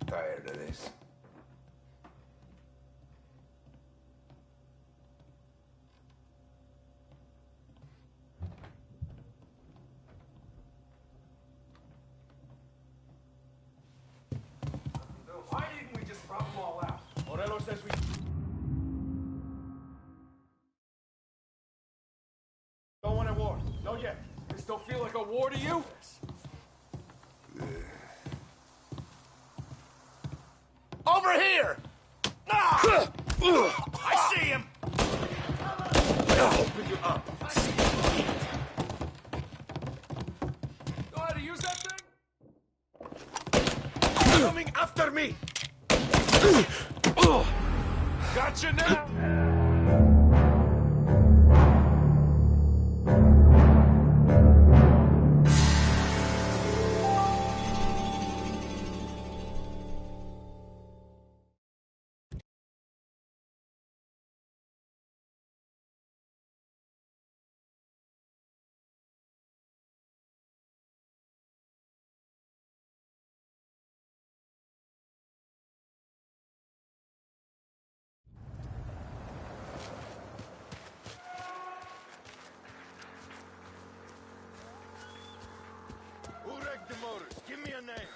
Tired of this. Why didn't we just rub them all out? Morello says we... Don't want a war. Not yet. This don't feel like a war to you? Over here! Ah! I see him! Open you up. Know how to use that thing? Coming after me! Gotcha now! Who wrecked the motors? Give me a name.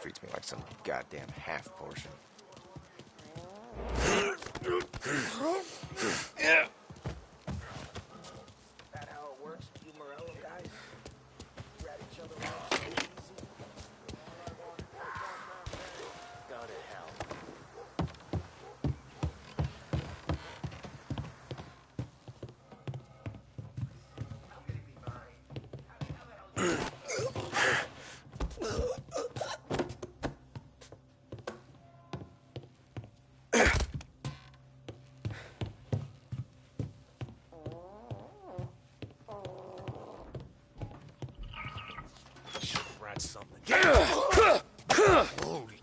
Treats me like some goddamn half portion. Yeah. That how it works, you Morello guys? Rat each other off so easy. Go to hell. Rat something. Holy.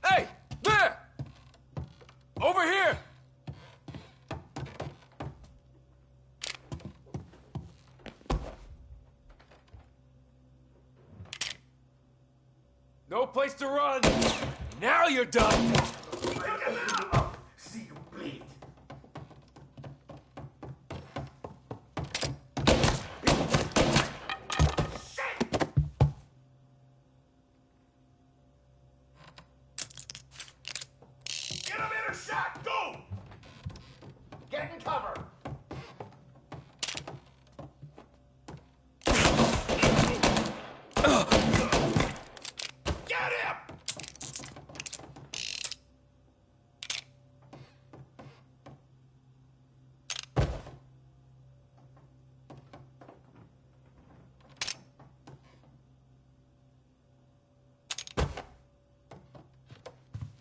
Hey! There! Over here! No place to run! Now you're done! See you bleed. Get a better shot! Go! Get in cover! Get him!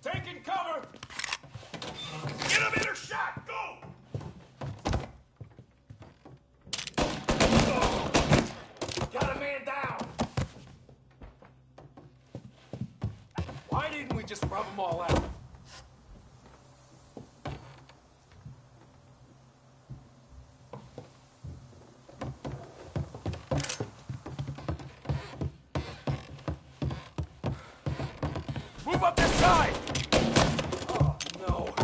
Taking cover! Get a better shot! Go! Got a man down! Why didn't we just rub them all out? Move up this side! Oh, no.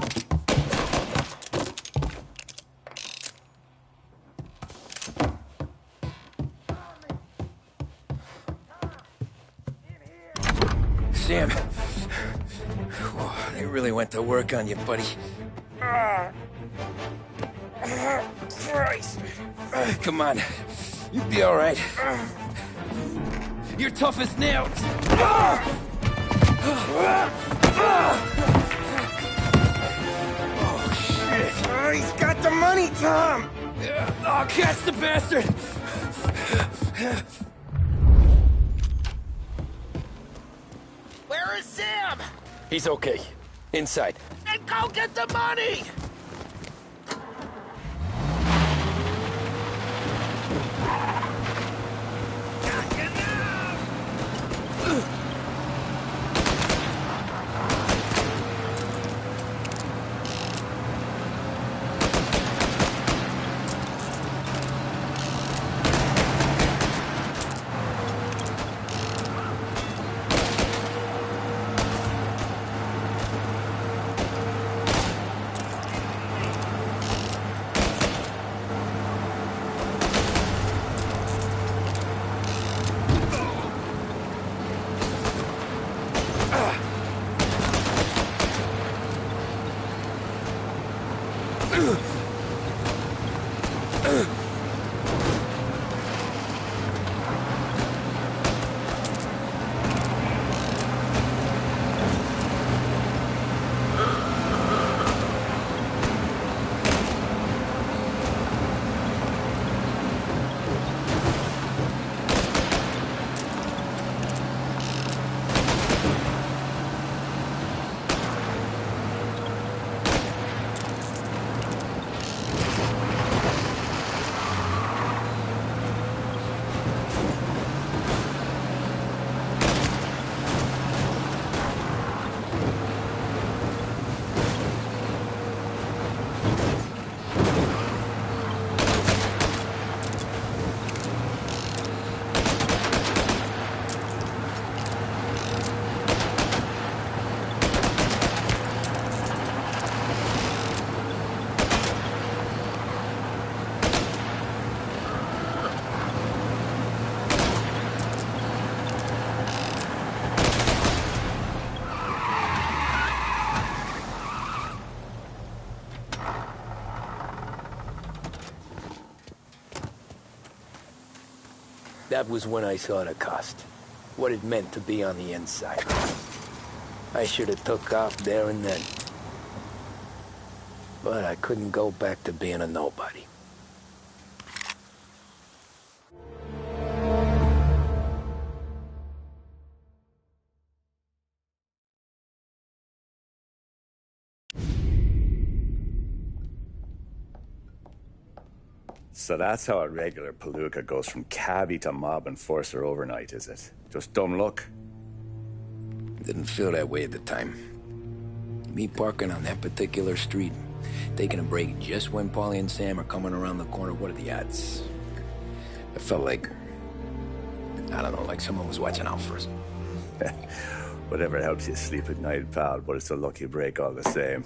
Sam. They really went to work on you, buddy. Christ! Come on. You'll be all right. You're tough as nails. Oh, shit. He's got the money, Tom! I'll catch the bastard! Where is Sam? He's okay. Inside. Then go get the money! That was when I saw the cost. What it meant to be on the inside. I should have took off there and then. But I couldn't go back to being a nobody. So that's how a regular palooka goes from cabbie to mob enforcer overnight, is it? Just dumb luck? Didn't feel that way at the time. Me parking on that particular street, taking a break just when Paulie and Sam are coming around the corner, what are the odds? I felt like, I don't know, like someone was watching out for us. Whatever helps you sleep at night, pal, but it's a lucky break all the same.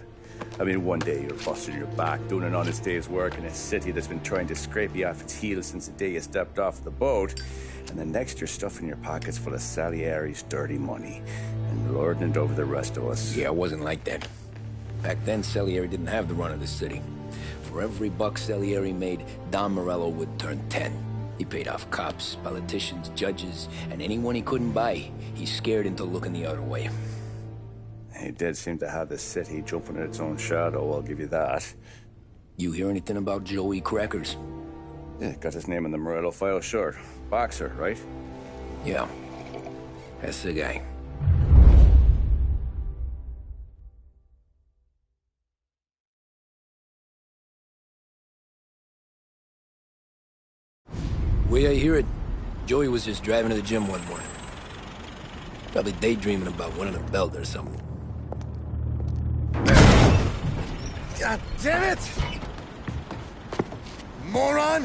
I mean, one day you're busting your back, doing an honest day's work in a city that's been trying to scrape you off its heels since the day you stepped off the boat, and the next you're stuffing your pockets full of Salieri's dirty money and lording it over the rest of us. Yeah, it wasn't like that. Back then, Salieri didn't have the run of the city. For every buck Salieri made, Don Morello would turn 10. He paid off cops, politicians, judges, and anyone he couldn't buy, he scared into looking the other way. He did seem to have the city jumping in its own shadow, I'll give you that. You hear anything about Joey Crackers? Yeah, got his name in the Morello file, sure. Boxer, right? Yeah, that's the guy. Way I hear it, Joey was just driving to the gym one morning. Probably daydreaming about winning a belt or something. God damn it! Moron!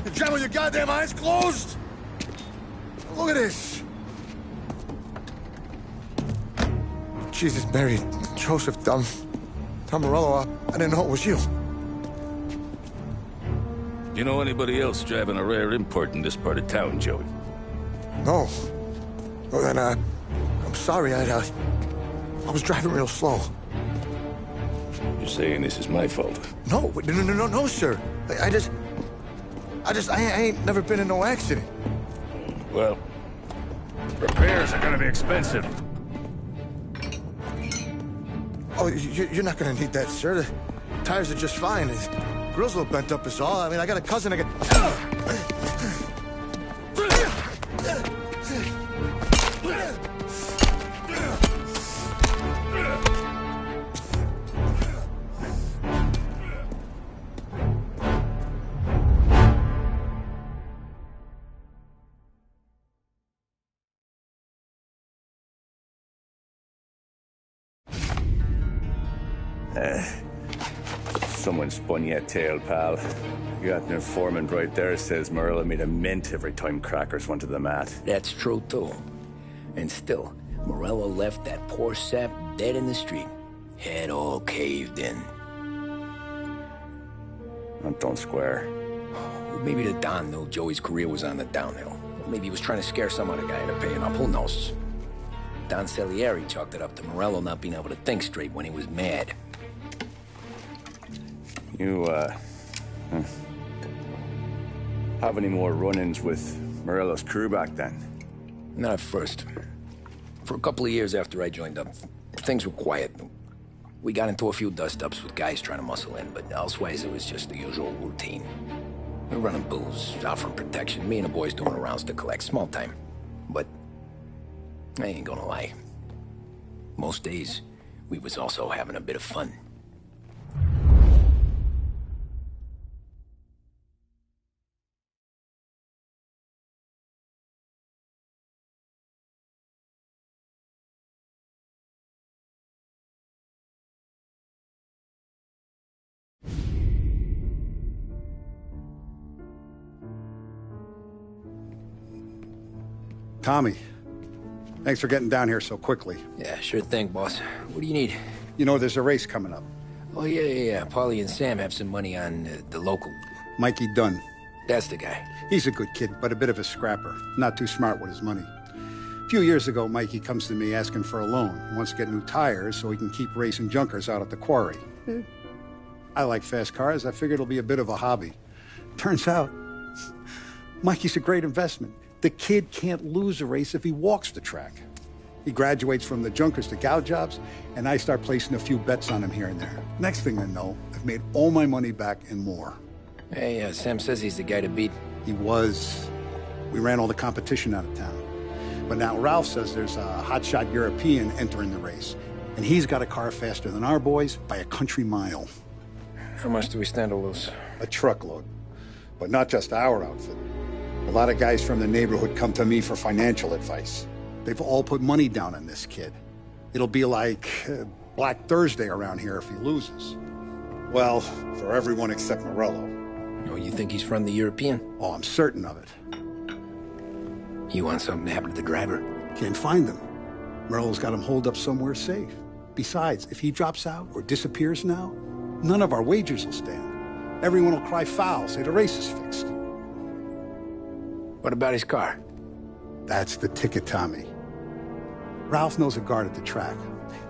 You're driving with your goddamn eyes closed? Look at this! Jesus, Mary, Joseph, Tom Morello, I didn't know it was you. You know anybody else driving a rare import in this part of town, Joey? No. Well, then, I'm sorry, I was driving real slow. You're saying this is my fault? No, sir. I ain't never been in no accident. Well, repairs are gonna be expensive. Oh, you're not gonna need that, sir. Tires are just fine. His grill's a little bent up is all. I mean, I got a cousin I can... Someone spun you a tail, pal. You got an informant right there says Morello made a mint every time crackers went to the mat. That's true, too. And still, Morello left that poor sap dead in the street. Head all caved in. That don't square. Maybe the Don knew Joey's career was on the downhill. Maybe he was trying to scare some other guy into paying up. Who knows? Don Salieri chalked it up to Morello not being able to think straight when he was mad. You, have any more run-ins with Morello's crew back then? Not at first. For a couple of years after I joined up, things were quiet. We got into a few dust-ups with guys trying to muscle in, but elsewise it was just the usual routine. We're running booze, offering protection, me and the boys doing rounds to collect, small time. But I ain't gonna lie. Most days, we was also having a bit of fun. Tommy, thanks for getting down here so quickly. Yeah, sure thing, boss. What do you need? You know, there's a race coming up. Oh, yeah. Paulie and Sam have some money on the local. Mikey Dunn. That's the guy. He's a good kid, but a bit of a scrapper. Not too smart with his money. A few years ago, Mikey comes to me asking for a loan. He wants to get new tires so he can keep racing junkers out at the quarry. I like fast cars. I figured it'll be a bit of a hobby. Turns out, Mikey's a great investment. The kid can't lose a race if he walks the track. He graduates from the junkers to gal jobs, and I start placing a few bets on him here and there. Next thing I know, I've made all my money back and more. Hey, Sam says he's the guy to beat. He was. We ran all the competition out of town. But now Ralph says there's a hotshot European entering the race, and he's got a car faster than our boys by a country mile. How much do we stand to lose? A truckload. But not just our outfit. A lot of guys from the neighborhood come to me for financial advice. They've all put money down on this kid. It'll be like Black Thursday around here if he loses. Well, for everyone except Morello. Oh, you think he's from the European? Oh, I'm certain of it. You want something to happen to the driver? Can't find him. Morello's got him holed up somewhere safe. Besides, if he drops out or disappears now, none of our wagers will stand. Everyone will cry foul, say the race is fixed. What about his car? That's the ticket, Tommy. Ralph knows a guard at the track.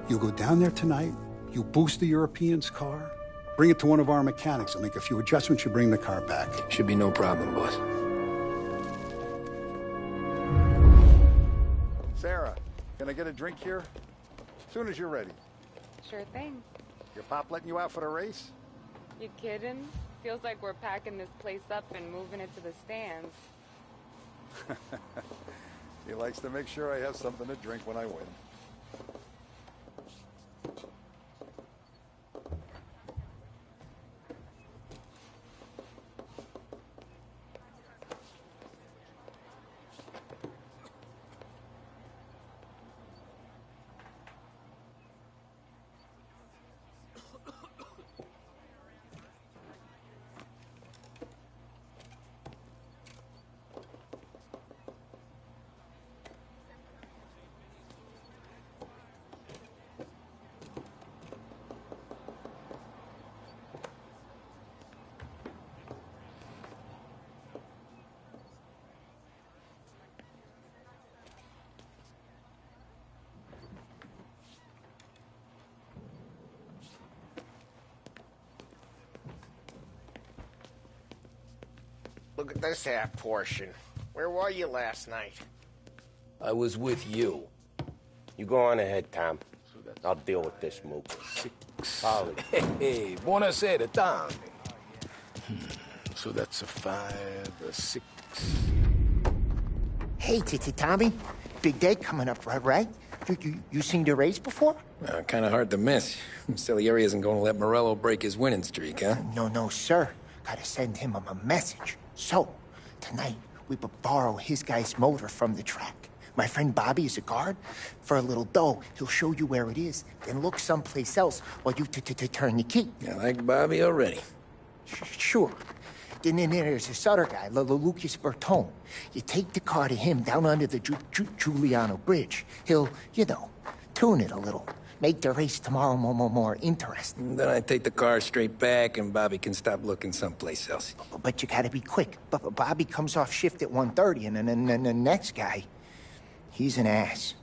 You go down there tonight, you boost the European's car, bring it to one of our mechanics. I'll make a few adjustments, you bring the car back. Should be no problem, boss. Sarah, can I get a drink here? As soon as you're ready. Sure thing. Your pop letting you out for the race? You kidding? Feels like we're packing this place up and moving it to the stands. He likes to make sure I have something to drink when I win. Look at this half portion. Where were you last night? I was with you. You go on ahead, Tom. So that's I'll deal with this, Mook. Polly. Hey, buonasera, Tommy. So that's a 5, a 6. Hey, Tommy. Big day coming up, right? You seen the race before? Kind of hard to miss. Salieri isn't going to let Morello break his winning streak, huh? No, sir. Gotta send him a message. So, tonight, we will borrow his guy's motor from the track. My friend Bobby is a guard. For a little dough, he'll show you where it is, then look someplace else while you turn the key. I like Bobby already. Sure. Then there's this other guy, Lucas Bertone. You take the car to him down under the Giuliano Bridge. He'll, tune it a little. Make the race tomorrow more interesting. Then I take the car straight back and Bobby can stop looking someplace else. But you gotta be quick. Bobby comes off shift at 1:30, and then the next guy, he's an ass.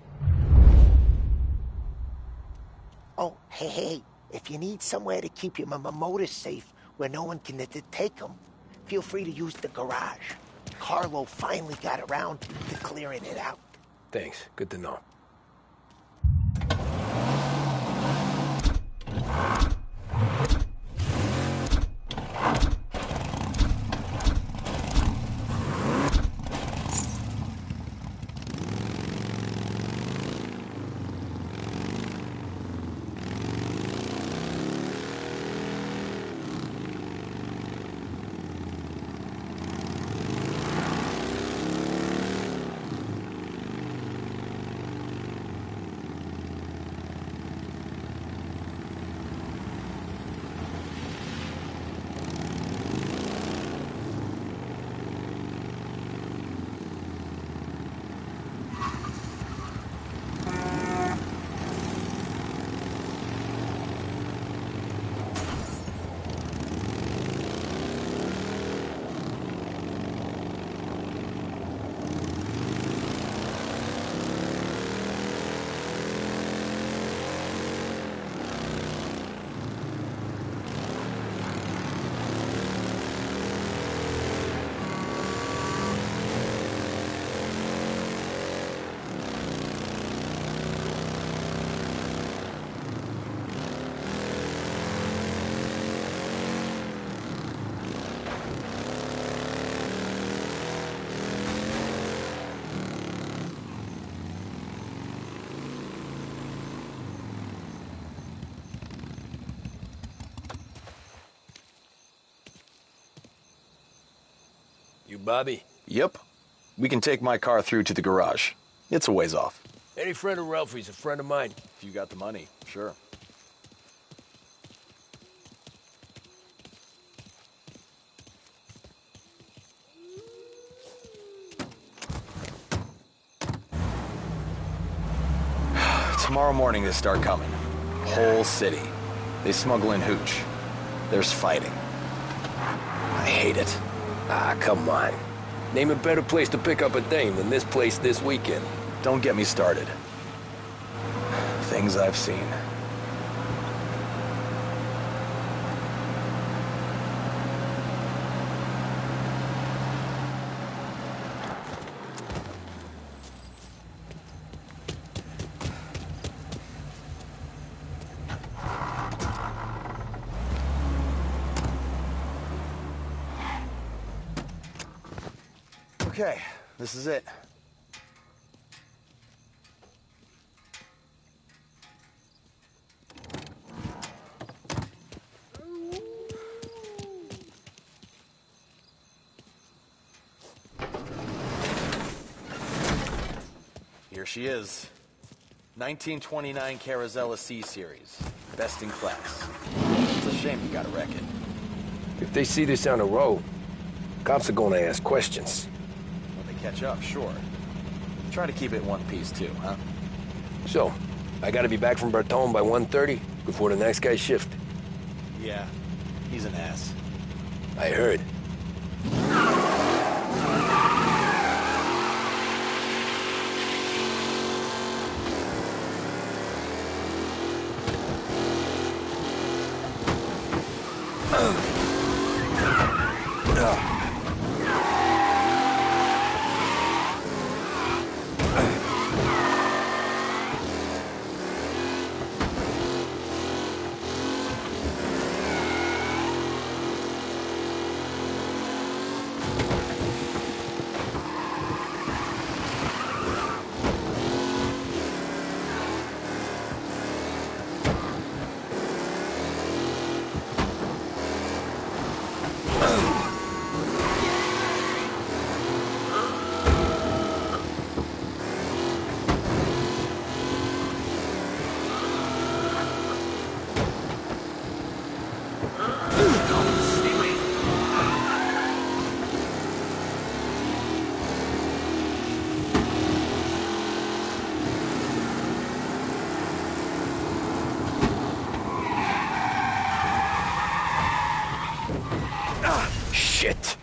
Oh, hey, if you need somewhere to keep your motor safe where no one can take them, feel free to use the garage. Carlo finally got around to clearing it out. Thanks. Good to know. You Bobby? Yep. We can take my car through to the garage. It's a ways off. Any friend of Ralphie's a friend of mine. If you got the money, sure. Tomorrow morning they start coming. Whole city. They smuggle in hooch. There's fighting. I hate it. Ah, come on. Name a better place to pick up a dame than this place this weekend. Don't get me started. Things I've seen. Okay, this is it. Here she is. 1929 Carazella C-Series. Best in class. It's a shame you gotta wreck it. If they see this on the road, cops are gonna ask questions. When they catch up, sure. Try to keep it in one piece too, huh? So, I gotta be back from Bertone by 1:30 before the next guy's shift. Yeah, he's an ass. I heard. Shit.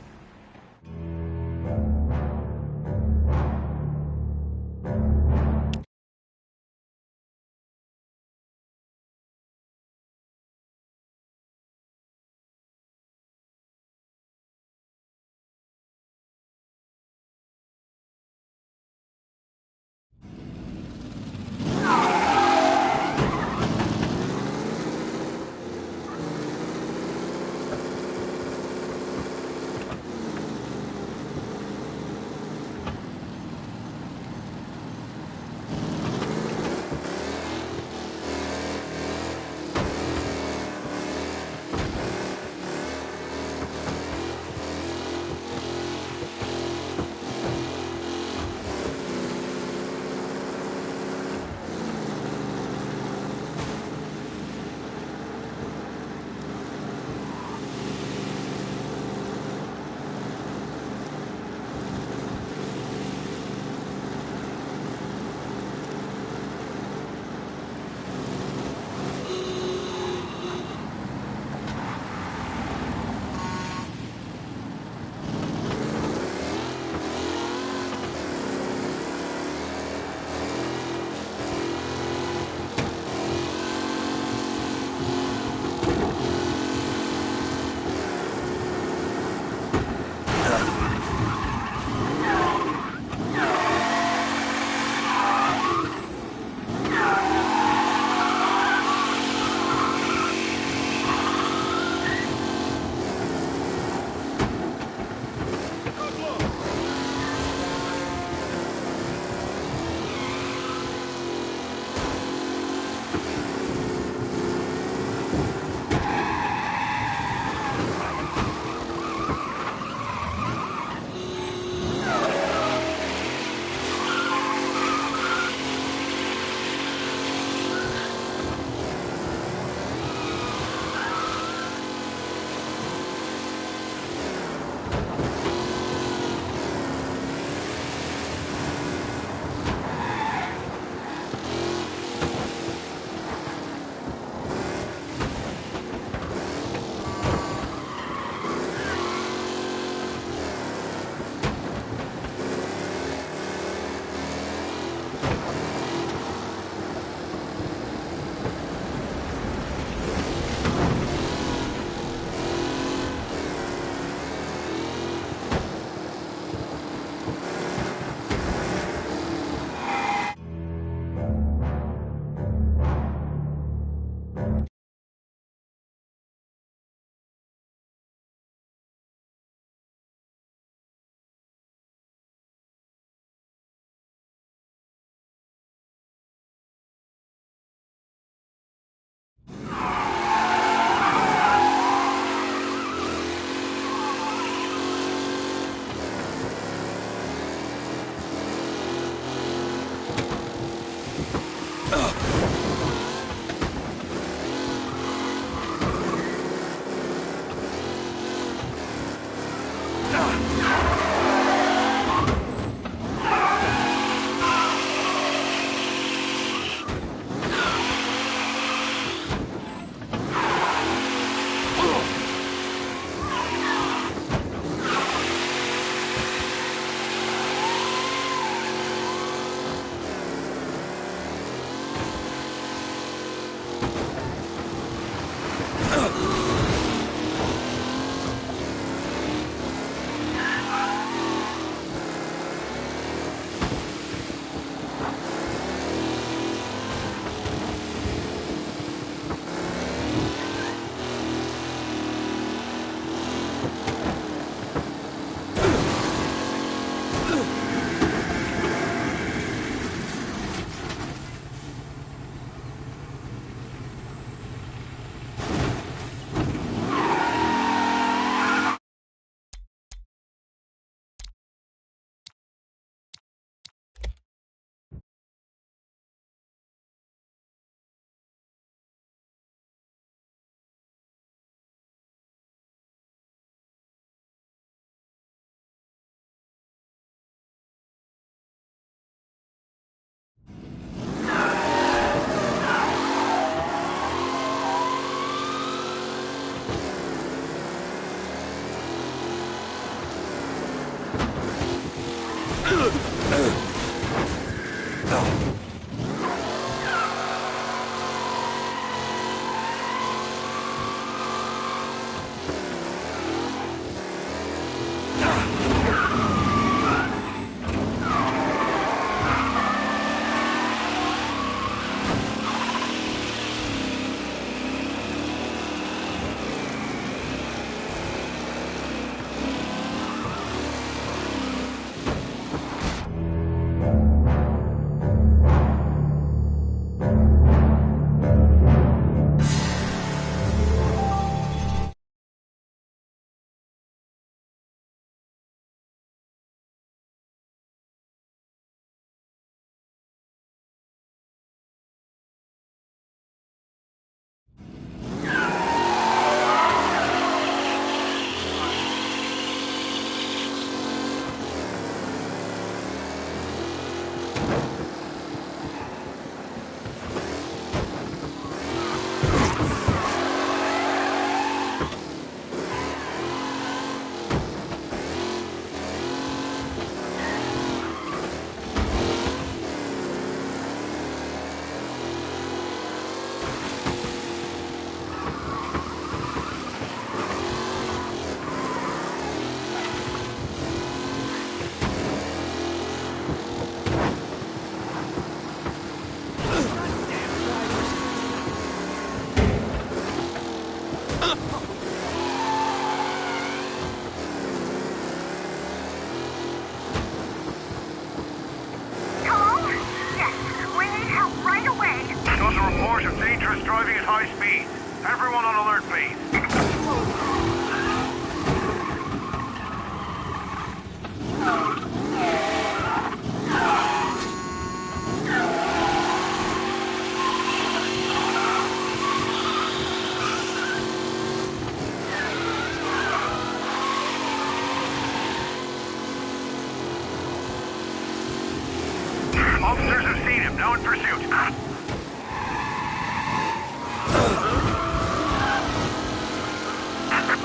Now in pursuit.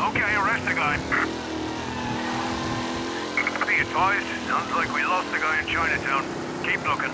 Okay, arrest the guy. Be advised, sounds like we lost the guy in Chinatown. Keep looking.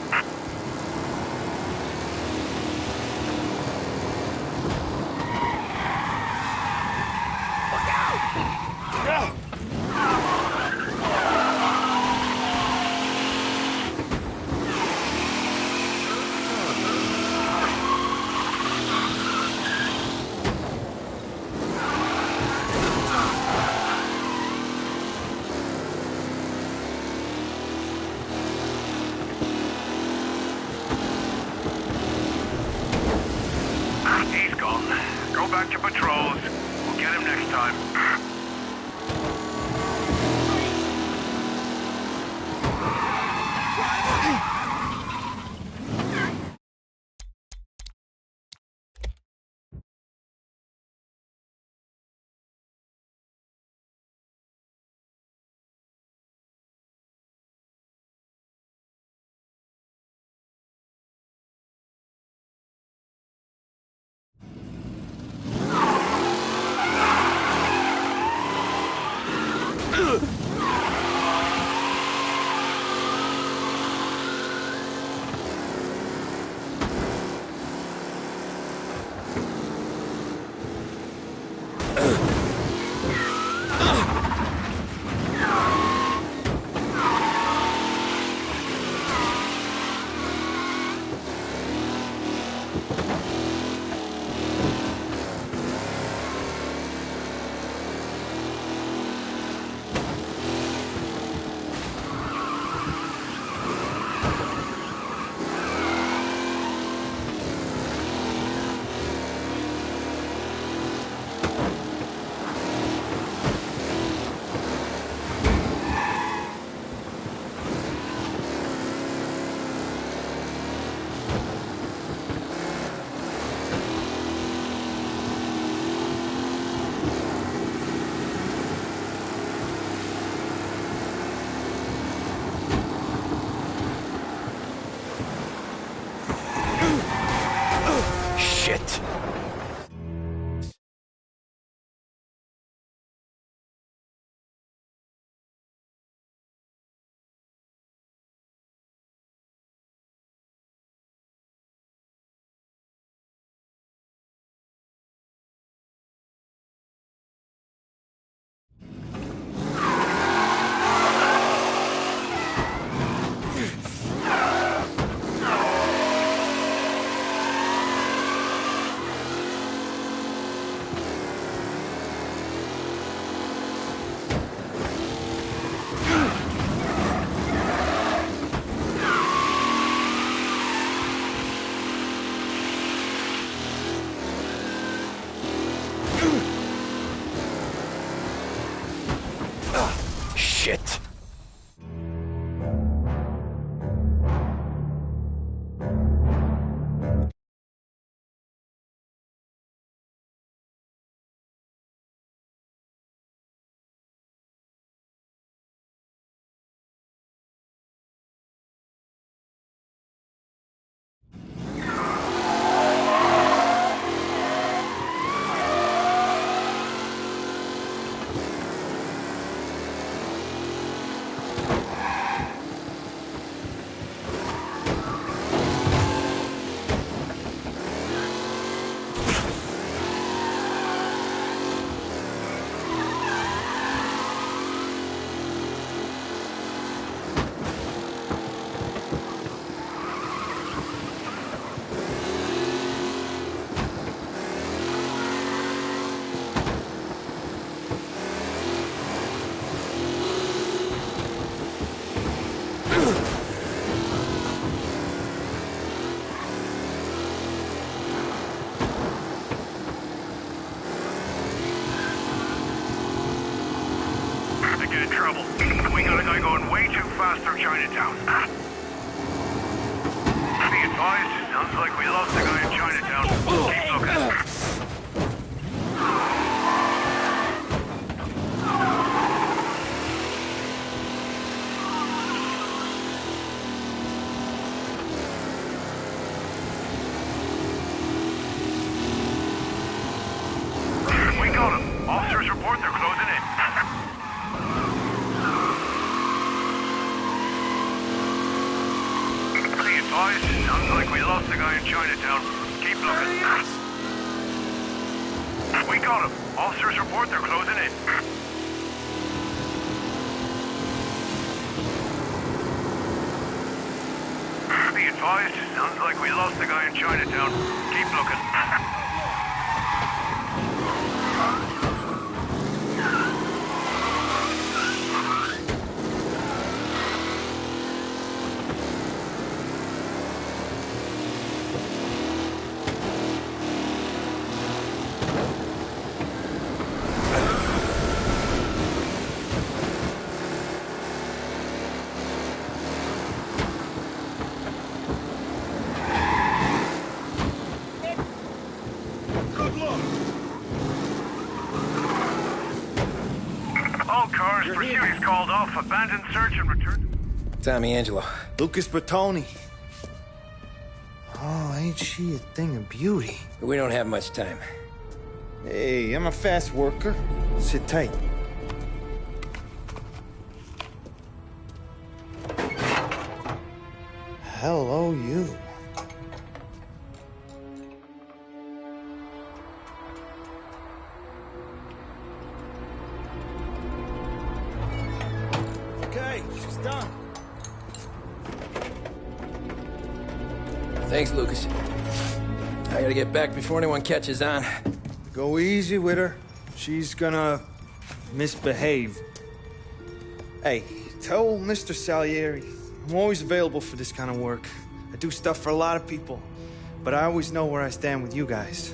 He's gone. Go back to patrols. We'll get him next time. Shit. Shit. Get in trouble. We got a guy going way too fast through Chinatown. Be advised, sounds like we lost the guy in Chinatown. Keep looking. guy in Chinatown. Keep looking. We got him. Officers report they're closing in. Be advised, sounds like we lost the guy in Chinatown. Keep looking. Pursuit is called off. Abandon search and return. Tommy Angelo. Lucas Bertoni. Oh, ain't she a thing of beauty? We don't have much time. Hey, I'm a fast worker. Sit tight. Hello, you. Okay, she's done. Thanks, Lucas. I gotta get back before anyone catches on. Go easy with her. She's gonna misbehave. Hey, tell Mr. Salieri I'm always available for this kind of work. I do stuff for a lot of people, but I always know where I stand with you guys.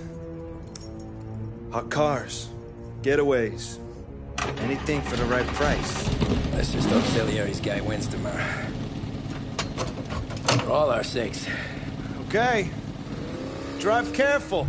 Hot cars, getaways, anything for the right price. Let's just hope Salieri's guy wins tomorrow. For all our sakes. Okay. Drive careful.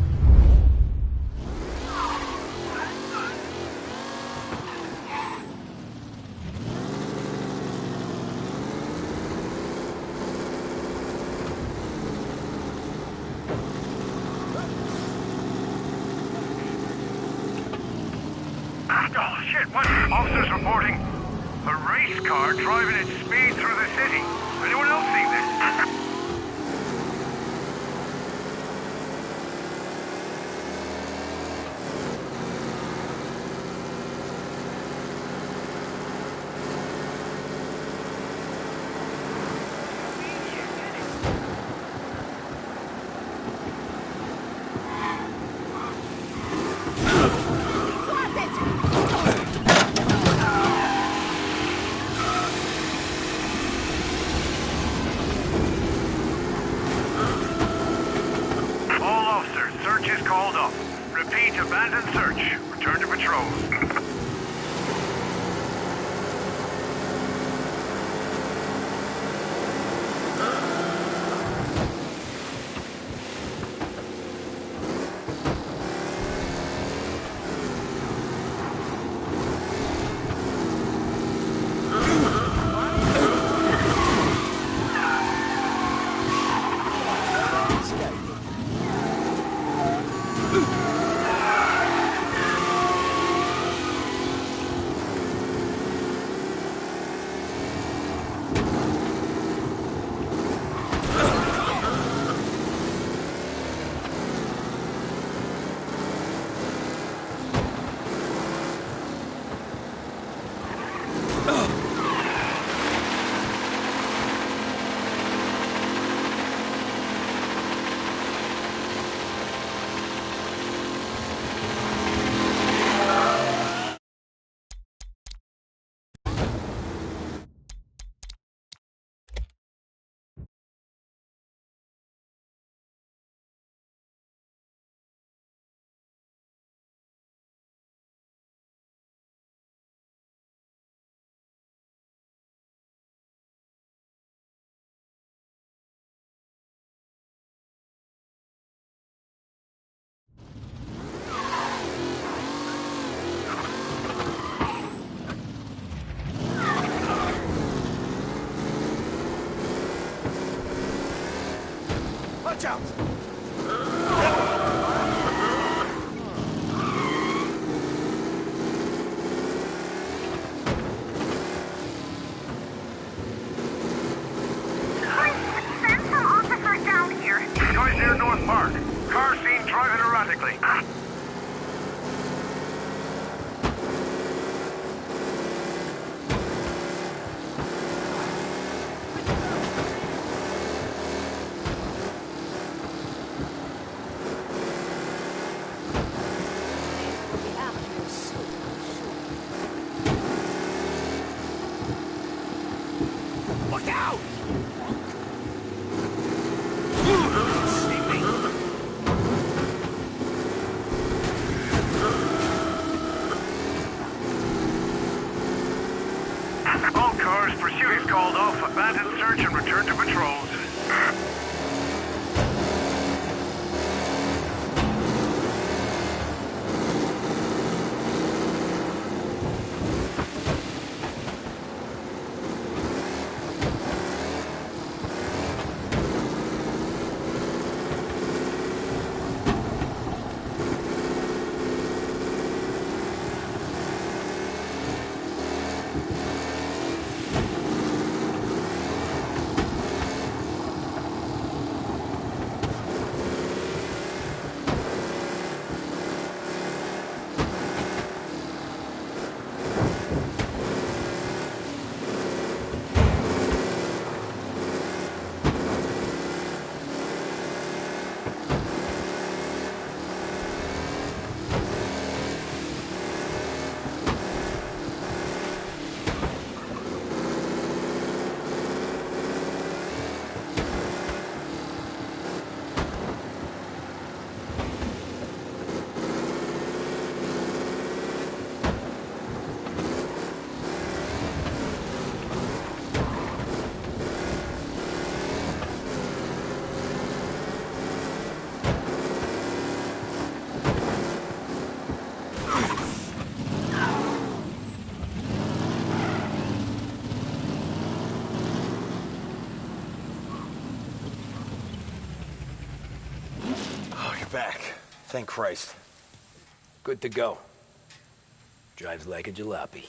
Oh, shit, what? Officers reporting a race car driving at speed through the city. Anyone else see this? Search is called off. Repeat, abandon search. Return to patrol. Watch out! Send some officers down here. Guys out! All cars, pursuit is called off. Abandon search and return to patrols. Back. Thank Christ. Good to go. Drives like a jalopy.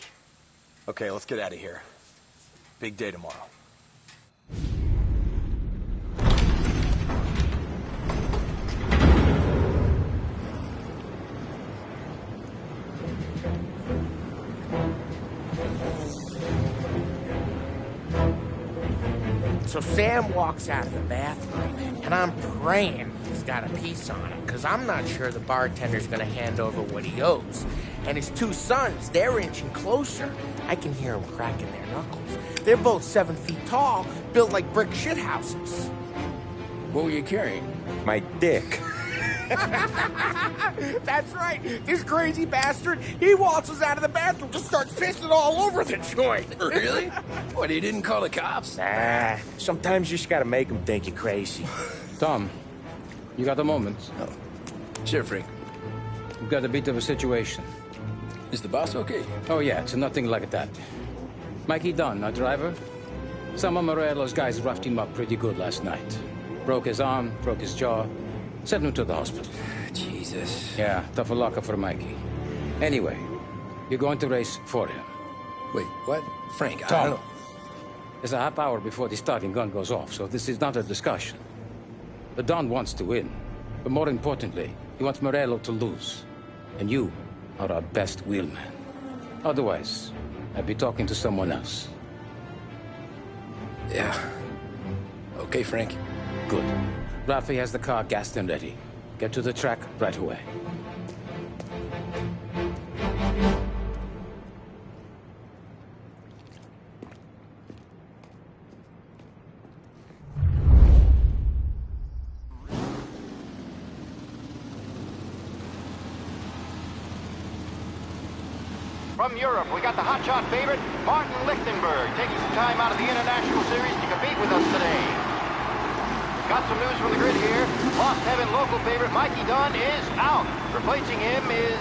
Okay, let's get out of here. Big day tomorrow. So Sam walks out of the bathroom, and I'm praying he's got a piece on him, because I'm not sure the bartender's going to hand over what he owes. And his two sons, they're inching closer. I can hear them cracking their knuckles. They're both 7 feet tall, built like brick shithouses. What were you carrying? My dick. That's right. This crazy bastard, he waltzes out of the bathroom, just starts pissing all over the joint. Really? What, he didn't call the cops? Nah, sometimes you just gotta make them think you're crazy. Tom, you got a moment? Oh. Sure, Frank. We've got a bit of a situation. Is the boss okay? Oh, yeah, it's nothing like that. Mikey Dunn, our driver. Some of Morello's guys roughed him up pretty good last night. Broke his arm, broke his jaw. Sent him to the hospital. Jesus. Yeah, tough luck for Mikey. Anyway, you're going to race for him. Wait, what? Frank, I Tom, don't know. there's a half hour before the starting gun goes off, so this is not a discussion. The Don wants to win, but more importantly, he wants Morello to lose. And you are our best wheelman. Otherwise, I'd be talking to someone else. Yeah. Okay, Frank. Good. Rafi has the car gassed and ready. Get to the track right away. From Europe, we got the hotshot favorite, Martin Lichtenberg, taking some time out of the International Series to compete with us today. Got some news from the grid here. Lost Heaven local favorite Mikey Dunn is out. Replacing him is,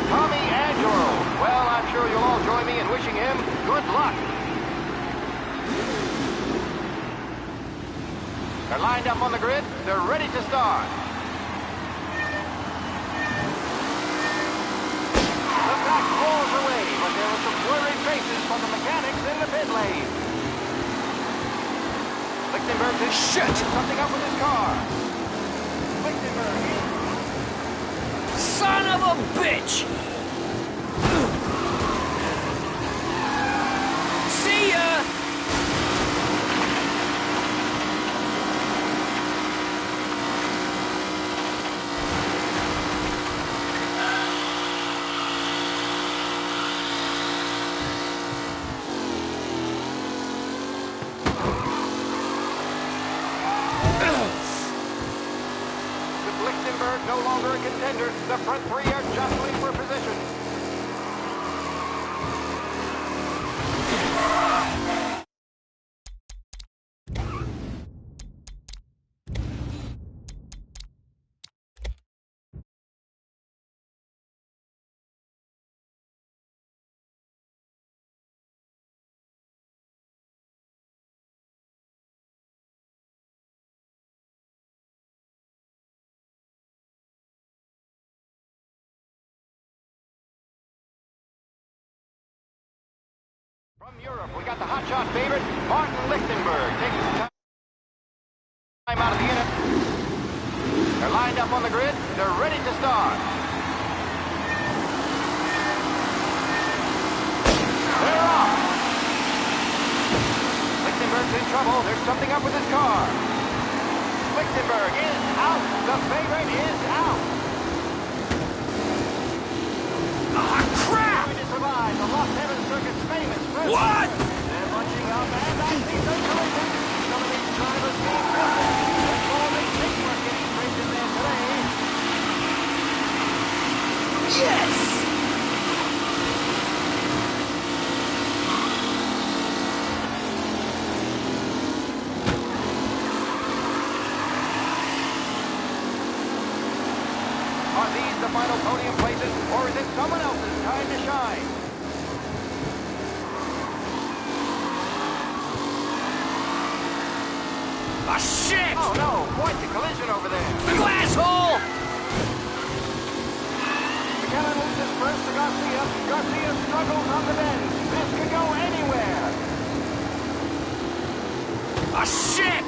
Tommy Angelo. Well, I'm sure you'll all join me in wishing him good luck. They're lined up on the grid. They're ready to start. The pack rolls away, but there were some worried faces from the mechanics in the pit lane. Lichtenberg did something up with his car. Lichtenberg. Son of a bitch! See ya! contender. The front three are jostling for position. From Europe, we got the hotshot favorite, Martin Lichtenberg, taking some time out of the inner. They're lined up on the grid. They're ready to start. They're off. Lichtenberg's in trouble. There's something up with his car. Lichtenberg is out. The favorite is out. Ah, crap! To survive the Lost Heaven Circuit's famous first. What? They're bunching up, and I see some collision. Some of these drivers being drafted. There's more big paperwork getting straight in there today. Yes! Are these the final podium places, or is it someone else's time to shine? Ah, shit! Oh no, quite the collision over there. Glass hole! McKenna loses first to Garcia. Garcia struggles on the bend. This could go anywhere. Ah, shit!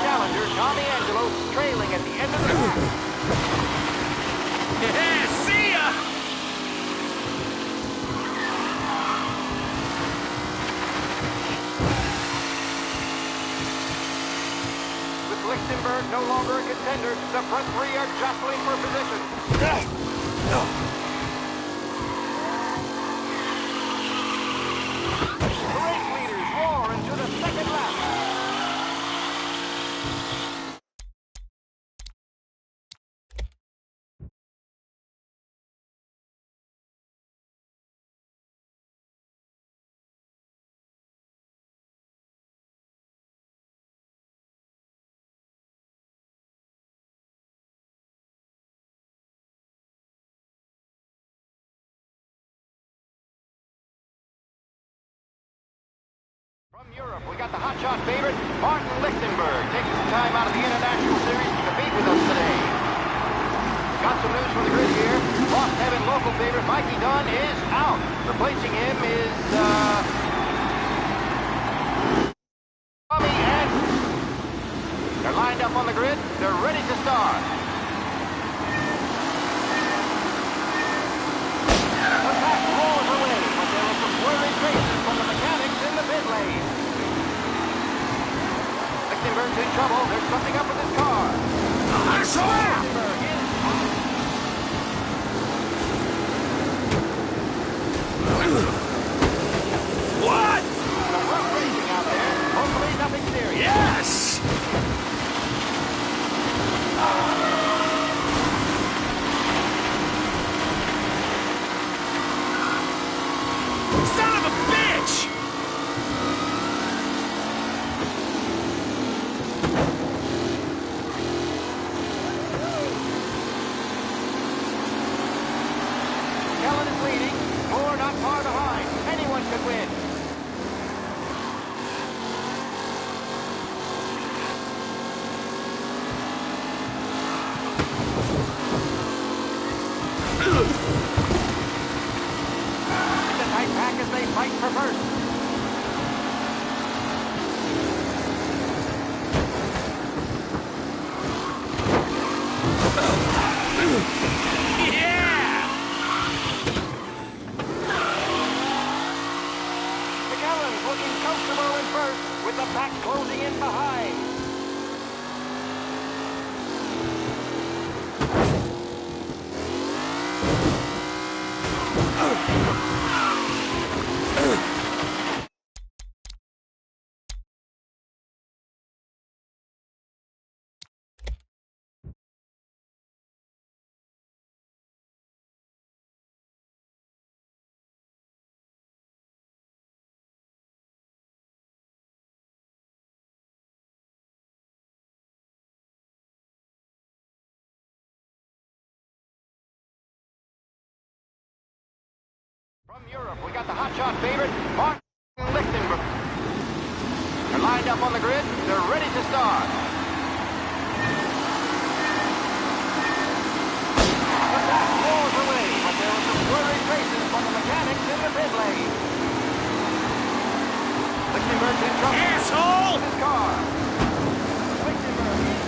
Challenger Tommy Angelo trailing at the end of the pack. Yeah, see ya! With Lichtenberg no longer a contender, the front three are jostling for position. The race leaders roar into the second lap. From Europe, we got the hotshot favorite, Martin Lichtenberg, taking some time out of the International Series to compete with us today. Got some news from the grid here. Lost Heaven local favorite Mikey Dunn is out. Replacing him is, Tommy and... They're lined up on the grid. They're ready to start. The pack rolls away, but there were some worried faces from the mechanics in the pit lane. Lichtenberg's in trouble. There's something up with his car. Lichtenberg is... What? Some rough racing out there. Hopefully nothing serious. Yes! Son of a bitch! Kellen is leading. Moore not far behind. Anyone could win. It's a tight pack as they fight for first. Yeah! McAllen's looking comfortable in first, with the pack closing in behind. From Europe, we got the hotshot favorite, Martin Lichtenberg. They're lined up on the grid. They're ready to start. The back rolls away, but there were some blurry traces from the mechanics in the pit lane. Lichtenberg's in trouble. Asshole! With his car. Lichtenberg is...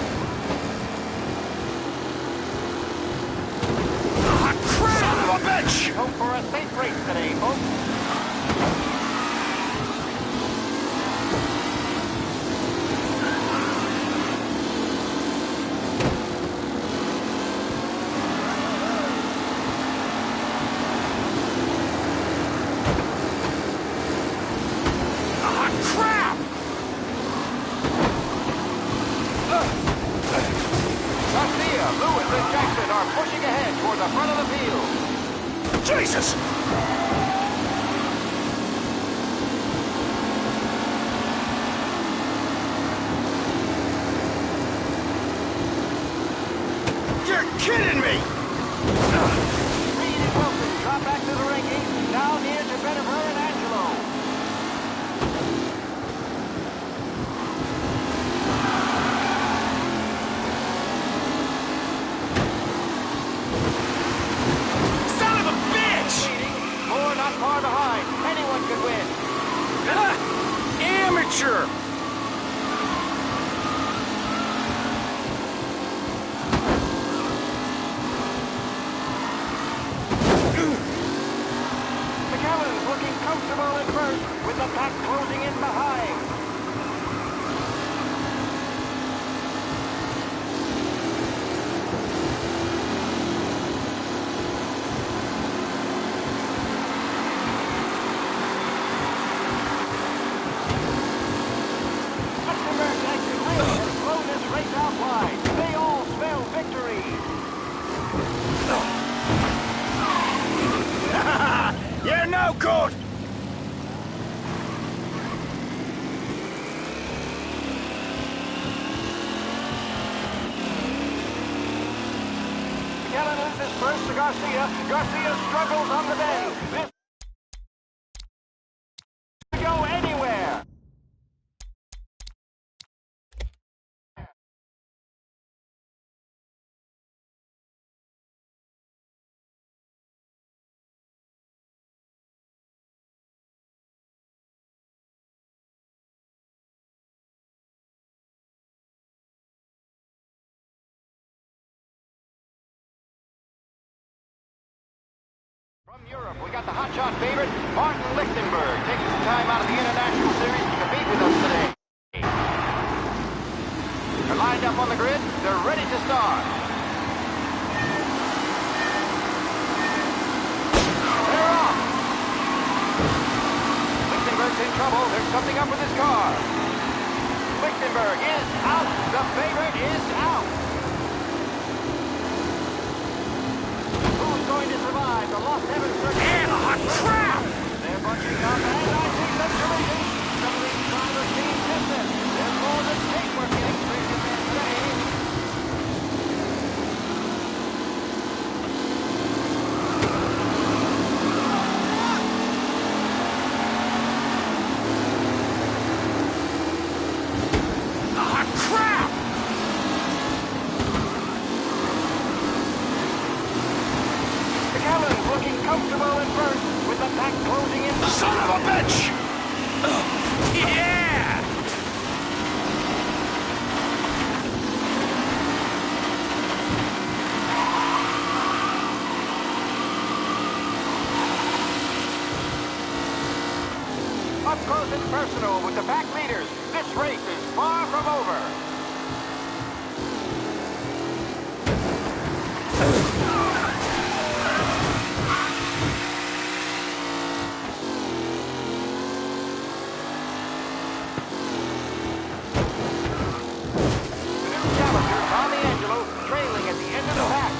Crap! Son of a bitch! Hope for a safe race today, folks. Jesus! You're kidding me! Reed and Wilson drop back to the rankings, down here to Bennifer and Angelo. Far behind. Anyone could win. Amateur! McAllen's looking comfortable at first, with the pack closing in behind. You're no good! McAllen loses first to Garcia. Garcia struggles on the bend. This can go anywhere. From Europe, we got the hotshot favorite, Martin Lichtenberg, taking some time out of the International Series to compete with us today. They're lined up on the grid. They're ready to start. They're off. Lichtenberg's in trouble. There's something up with his car. Lichtenberg is out. The favorite is out. Going to survive the Lost Heaven circuit. And a crap! They're bunching up, and I see some collisions. Some of these drivers being tested. There's more than paintwork getting sprayed in there today. Crap! McAllen's looking comfortable at first, with the pack closing in. Son of a bitch! Yeah! Up close and personal with the pack leaders. This race is far from over. Trailing at the end of the pack.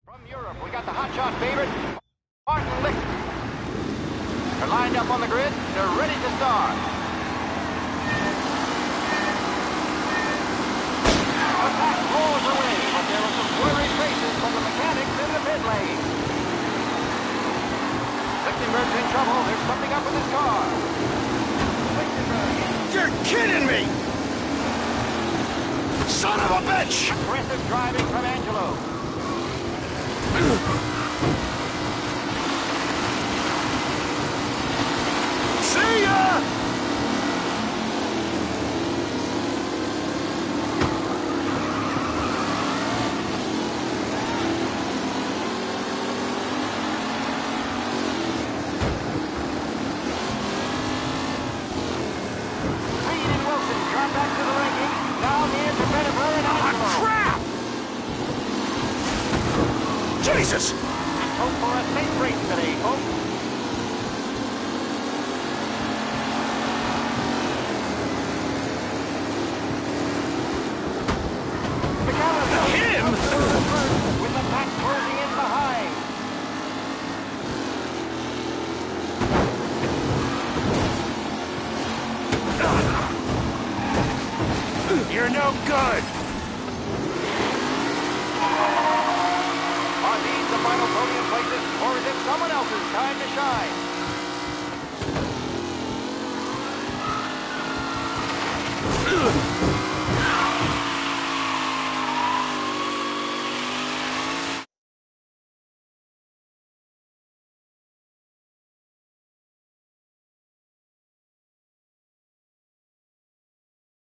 From Europe, we got the hotshot favorite, Martin Lichter. They're lined up on the grid. They're ready to start. The pack rolls away, but there are some blurry faces from the mechanics in the pit lane. Lichtenberg's in trouble. There's something up with his car. You're kidding me! Son of a bitch! Aggressive driving from Angelo. See ya! Jesus! Let's hope for a safe race today, folks. Him? With the pack closing in behind. You're no good! Are these the final podium places, or is it someone else's time to shine?